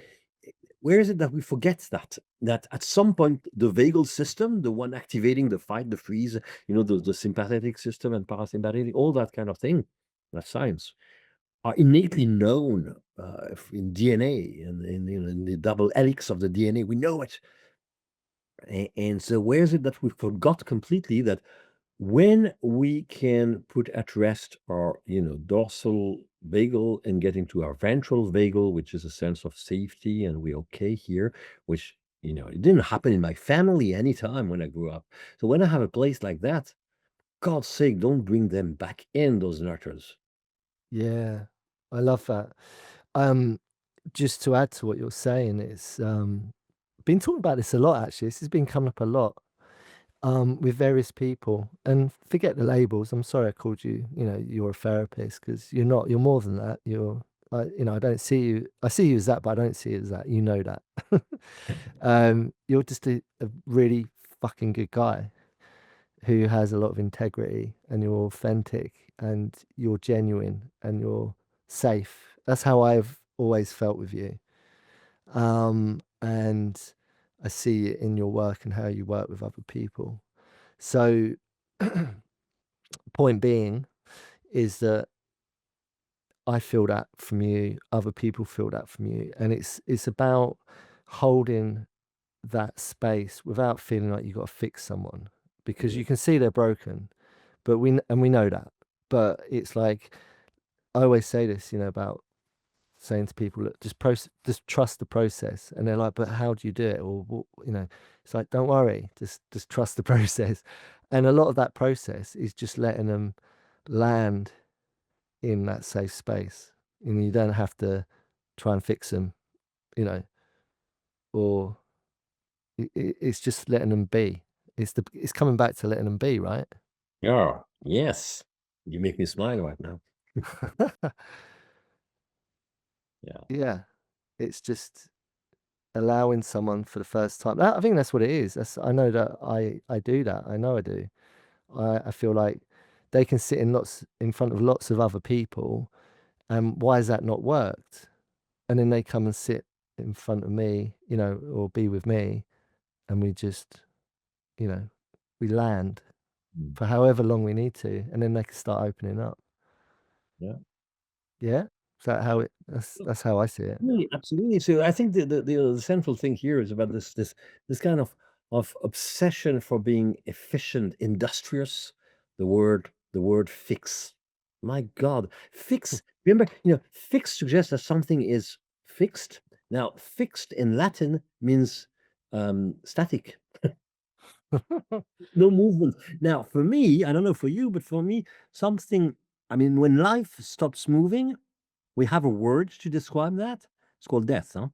where is it that we forget that at some point the vagal system, the one activating the fight, the freeze, you know, the sympathetic system and parasympathetic, all that kind of thing, that's science, are innately known in DNA and in you know in the double helix of the DNA. We know it, and so where is it that we forgot completely that when we can put at rest our, you know, dorsal vagal and get into our ventral vagal, which is a sense of safety and we're okay here, which, you know, it didn't happen in my family anytime when I grew up. So when I have a place like that, God's sake, don't bring them back in, those nutters. Yeah, I love that. Um, just to add to what you're saying, it's been talking about this a lot actually. This has been coming up a lot with various people. And forget the labels. I'm sorry I called you. You know, you're a therapist because you're not. You're more than that. You know, I don't see you. I see you as that, but I don't see you as that. You know that. You're just a really fucking good guy who has a lot of integrity, and you're authentic, and you're genuine, and you're safe. That's how I've always felt with you. And I see it in your work and how you work with other people. So, point being is that I feel that from you, other people feel that from you, and it's about holding that space without feeling like you got to fix someone because Yeah. you can see they're broken. but we know that. But it's like I always say this, you know, about saying to people, look, just trust the process. And they're like, but how do you do it? Or you know, it's like, don't worry, just trust the process. And a lot of that process is just letting them land in that safe space. And you don't have to try and fix them, you know, or it's just letting them be. It's coming back to letting them be, right? Yeah. Yes. You make me smile right now. Yeah. Yeah, it's just allowing someone for the first time. I think that's what it is. I know that I do that. I know I do. I feel like they can sit in front of lots of other people, and why has that not worked? And then they come and sit in front of me, you know, or be with me, and we just, you know, we land Mm. for however long we need to, and then they can start opening up. Yeah. Yeah, is that how it? That's how I see it. Absolutely, absolutely. So I think the central thing here is about this kind of obsession for being efficient, industrious. The word fix. My God, fix. Remember, fix suggests that something is fixed. Now, fixed in Latin means static, no movement. Now, for me, I don't know for you, but for me, something. I mean, when life stops moving, we have a word to describe that. It's called death, huh?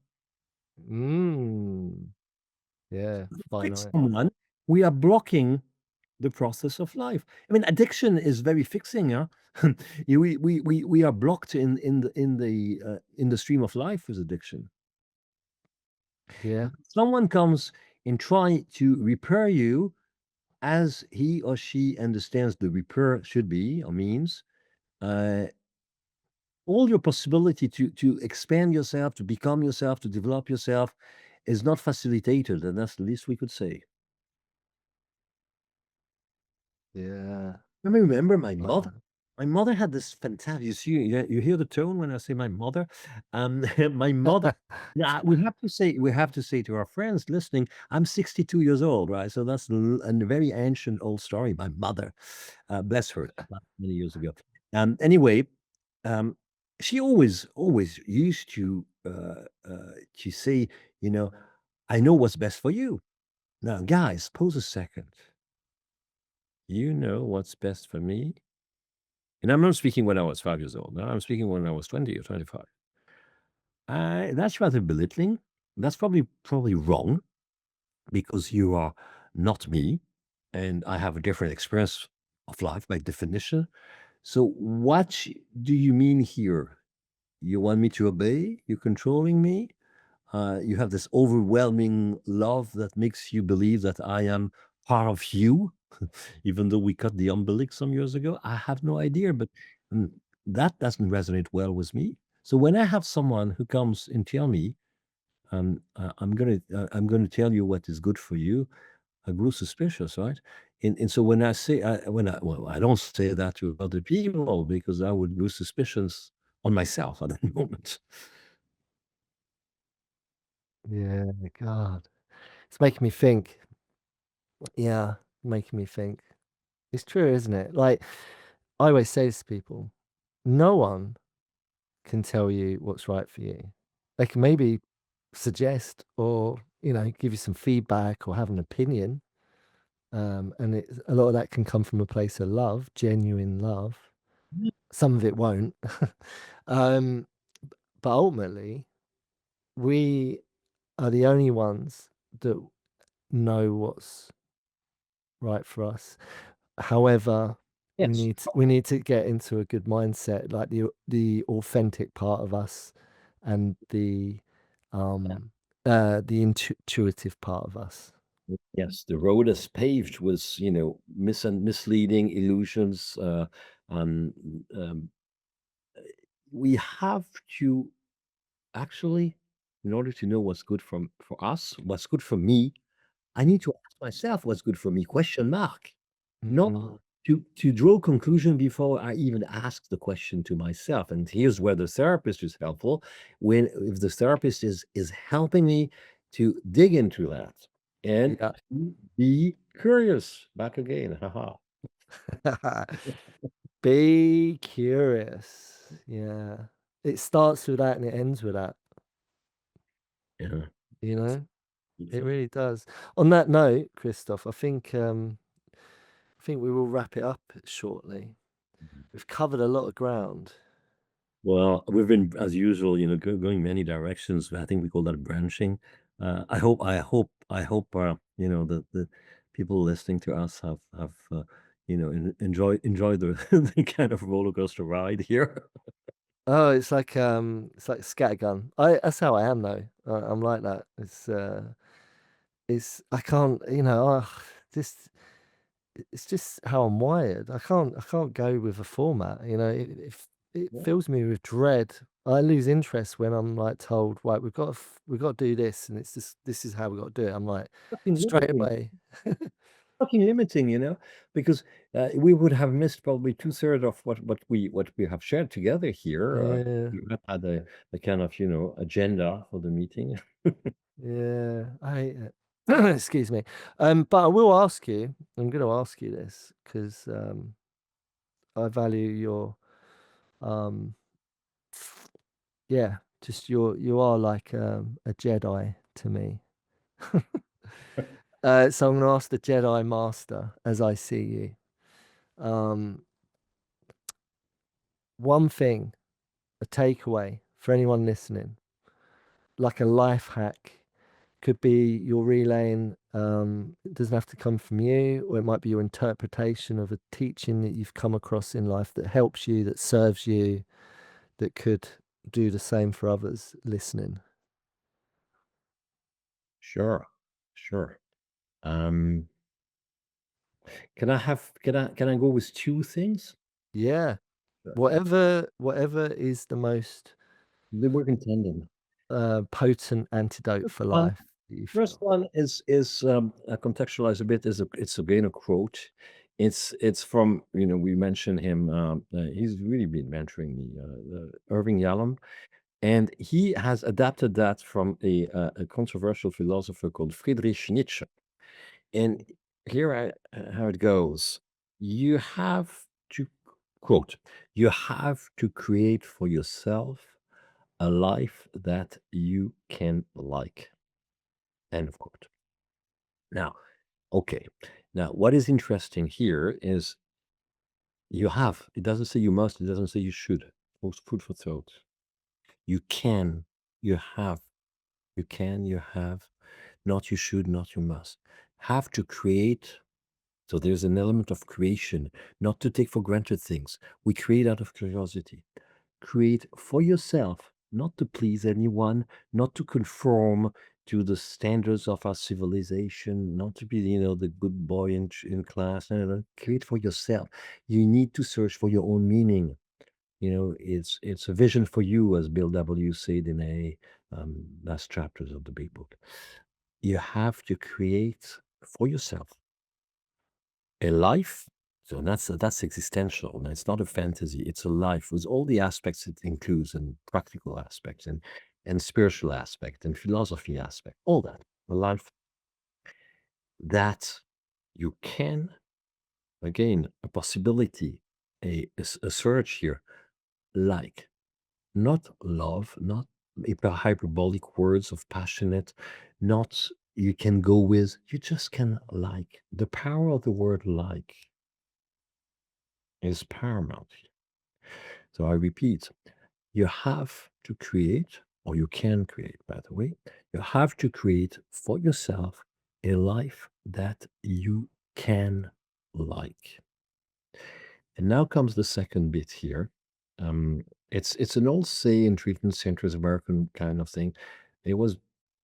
Mm, yeah, Fix finally. someone, we are blocking the process of life. I mean, addiction is very fixing, yeah. We are blocked in the stream of life with addiction. Yeah, Someone comes and try to repair you as he or she understands the repair should be or means. Uh, all your possibility to expand yourself, to become yourself, to develop yourself is not facilitated, and that's the least we could say. yeah. I remember my Like mother. that. My mother had this fantastic. You see, you hear the tone when I say my mother. My mother. Yeah, we have to say to our friends listening. I'm 62 years old, right? So that's a very ancient old story. My mother, bless her, many years ago. Anyway, um, she always used to say, you know, I know what's best for you. Now, guys, pause a second. You know what's best for me? And I'm not speaking when I was 5 years old. No, I'm speaking when I was 20 or 25. That's rather belittling. That's probably wrong because you are not me, and I have a different experience of life by definition. So, what do you mean here? You want me to obey? You're controlling me? You have this overwhelming love that makes you believe that I am part of you, even though we cut the umbilic some years ago. I have no idea, but mm, that doesn't resonate well with me. So when I have someone who comes and tell me, I'm gonna tell you what is good for you, I grew suspicious, right? And so when I say well, I don't say that to other people because I would lose suspicions on myself at that moment. Yeah, God. It's making me think. Yeah, making me think. It's true, isn't it? Like I always say this to people, no one can tell you what's right for you. They can maybe suggest or, you know, give you some feedback or have an opinion. And a lot of that can come from a place of love, genuine love. Some of it won't. um, but ultimately, we are the only ones that know what's right for us. However, Yes. we need to get into a good mindset, like the authentic part of us and the intuitive part of us. Yes, the road is paved with, misleading illusions. And we have to actually, in order to know what's good for us, what's good for me, I need to ask myself what's good for me, question mark. Not Mm, to draw conclusion before I even ask the question to myself. And here's where the therapist is helpful. When if the therapist is helping me to dig into that and yeah, to be curious. Back again. Haha. Be curious. Yeah. It starts with that and it ends with that, Yeah, you know? It beautiful. really does. On that note, Christoph, I think we will wrap it up shortly. We've covered a lot of ground. Well, we've been, as usual, going many directions. I think we call that branching. The people listening to us enjoy the, the kind of roller coaster ride here. Oh, it's like scattergun. That's how I am though. I'm like that. It's I can't, just it's just how I'm wired. I can't go with a format. It Yeah, fills me with dread. I lose interest when I'm like told, right, we've got to do this, and this is how we got to do it. I'm like fucking straight limiting, away. fucking limiting, because we would have missed probably two-thirds of what we have shared together here. Yeah, We had a kind of, agenda for the meeting. yeah. I hate it. Excuse me. But I will ask you. I'm going to ask you this because I value your um yeah, just you are like a Jedi to me. So I'm going to ask the Jedi Master as I see you. Um, One thing, a takeaway for anyone listening, like a life hack, could be you're relaying. It doesn't have to come from you, or it might be your interpretation of a teaching that you've come across in life that helps you, that serves you, that could do the same for others listening. Sure, sure. Um, can I go with two things? Yeah, Uh, whatever is the most They work in tandem. potent antidote First for one, life that you first feel. one is contextualized a bit. It's again a quote. It's from, we mentioned him. He's really been mentoring me, Irving Yalom, and he has adapted that from a controversial philosopher called Friedrich Nietzsche. And here how it goes. You have to, quote, you have to create for yourself a life that you can like. End of quote. Now, okay. Now, what is interesting here is it doesn't say you must, it doesn't say you should. Most food for thought. You can, you have, you have, not you should, not you must. Have to create. So there's an element of creation, not to take for granted things. We create out of curiosity. Create for yourself, not to please anyone, not to conform to the standards of our civilization, not to be, the good boy in class. No, no, no. Create for yourself. You need to search for your own meaning. It's a vision for you, as Bill W. said in a last chapters of the big book. You have to create for yourself a life. So that's existential. And it's not a fantasy. It's a life with all the aspects it includes, and practical aspects, and spiritual aspect, and philosophy aspect. All that. A life that you can, again, a possibility, a search here, like, not love, not hyperbolic words of passionate, not you can go with, you just can like. The power of the word like is paramount. So I repeat, you have to create, or you can create, by the way, you have to create for yourself a life that you can like. And now comes the second bit here. It's an old say in treatment centers, American kind of thing. It was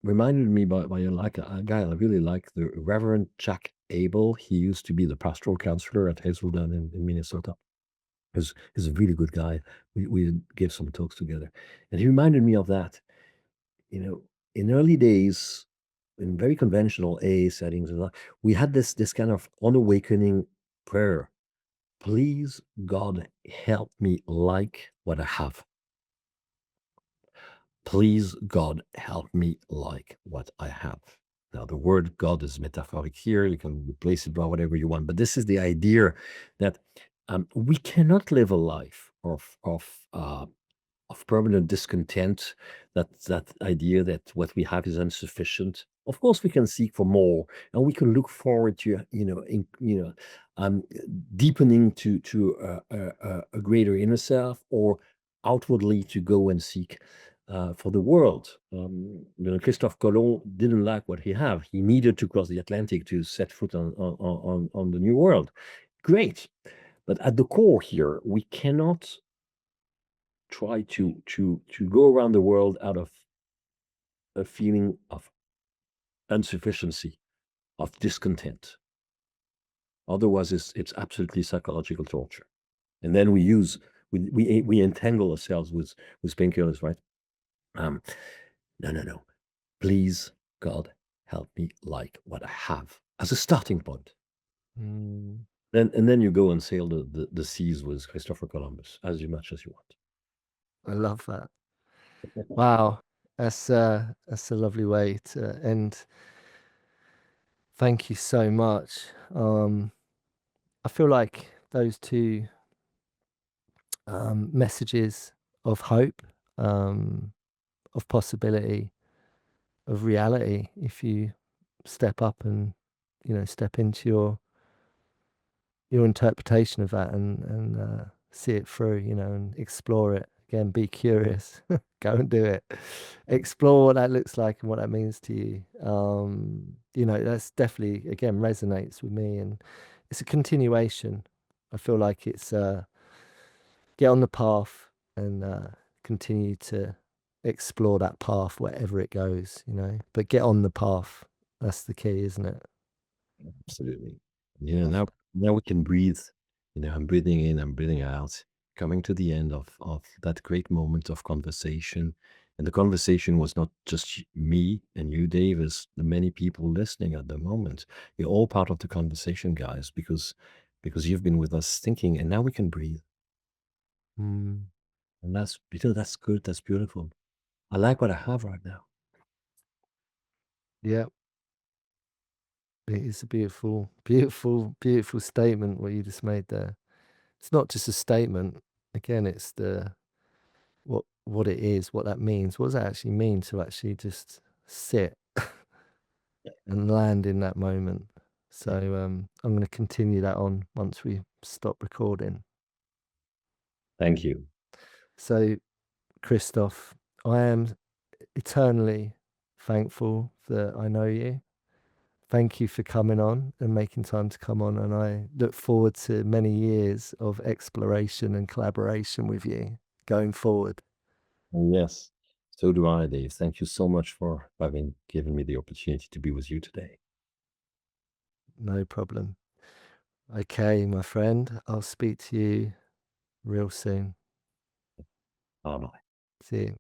reminded me by a guy I really like, the Reverend Jack Abel. He used to be the pastoral counselor at Hazelden in Minnesota. He's a really good guy. We gave some talks together, and he reminded me of that. You know, in early days, in very conventional AA settings, we had this kind of unawakening prayer. Please, God, help me like what I have. Please, God, help me like what I have. Now, the word God is metaphoric here. You can replace it by whatever you want. But this is the idea that we cannot live a life of permanent discontent. That idea that what we have is insufficient. Of course, we can seek for more, and we can look forward to um, deepening to a greater inner self, or outwardly to go and seek for the world. Christophe Colomb didn't like what he had. He needed to cross the Atlantic to set foot on the New World. Great, but at the core here, we cannot try to go around the world out of a feeling of insufficiency, of discontent. Otherwise, it's absolutely psychological torture. And then we entangle ourselves with painkillers, right? Um, no, no, no. Please, God, help me like what I have as a starting point. Mm, Then you go and sail the seas with Christopher Columbus as much as you want. I love that. Wow, that's a lovely way to end. Thank you so much. I feel like those two messages of hope, um, of possibility, of reality, if you step up and step into your interpretation of that and see it through, and explore it again. Be curious, go and do it. Explore what that looks like and what that means to you. That's definitely again resonates with me, and it's a continuation. I feel like it's get on the path and continue to explore that path wherever it goes. But get on the path. That's the key, isn't it? Absolutely. Yeah, now we can breathe. I'm breathing in, I'm breathing out, coming to the end of that great moment of conversation. And the conversation was not just me and you, Dave, as the many people listening at the moment. You're all part of the conversation, guys, because you've been with us thinking, and now we can breathe. Mm. And that's good, that's beautiful. I like what I have right now. Yeah. It is a beautiful, beautiful, beautiful statement what you just made there. It's not just a statement. Again, it's the what it is, what that means. What does that actually mean to actually just sit and land in that moment? So I'm going to continue that on once we stop recording. Thank you. So, Christophe, I am eternally thankful that I know you. Thank you for coming on and making time to come on. And I look forward to many years of exploration and collaboration with you going forward. Yes, so do I, Dave. Thank you so much for having given me the opportunity to be with you today. No problem. Okay, my friend, I'll speak to you real soon. Bye bye. See you.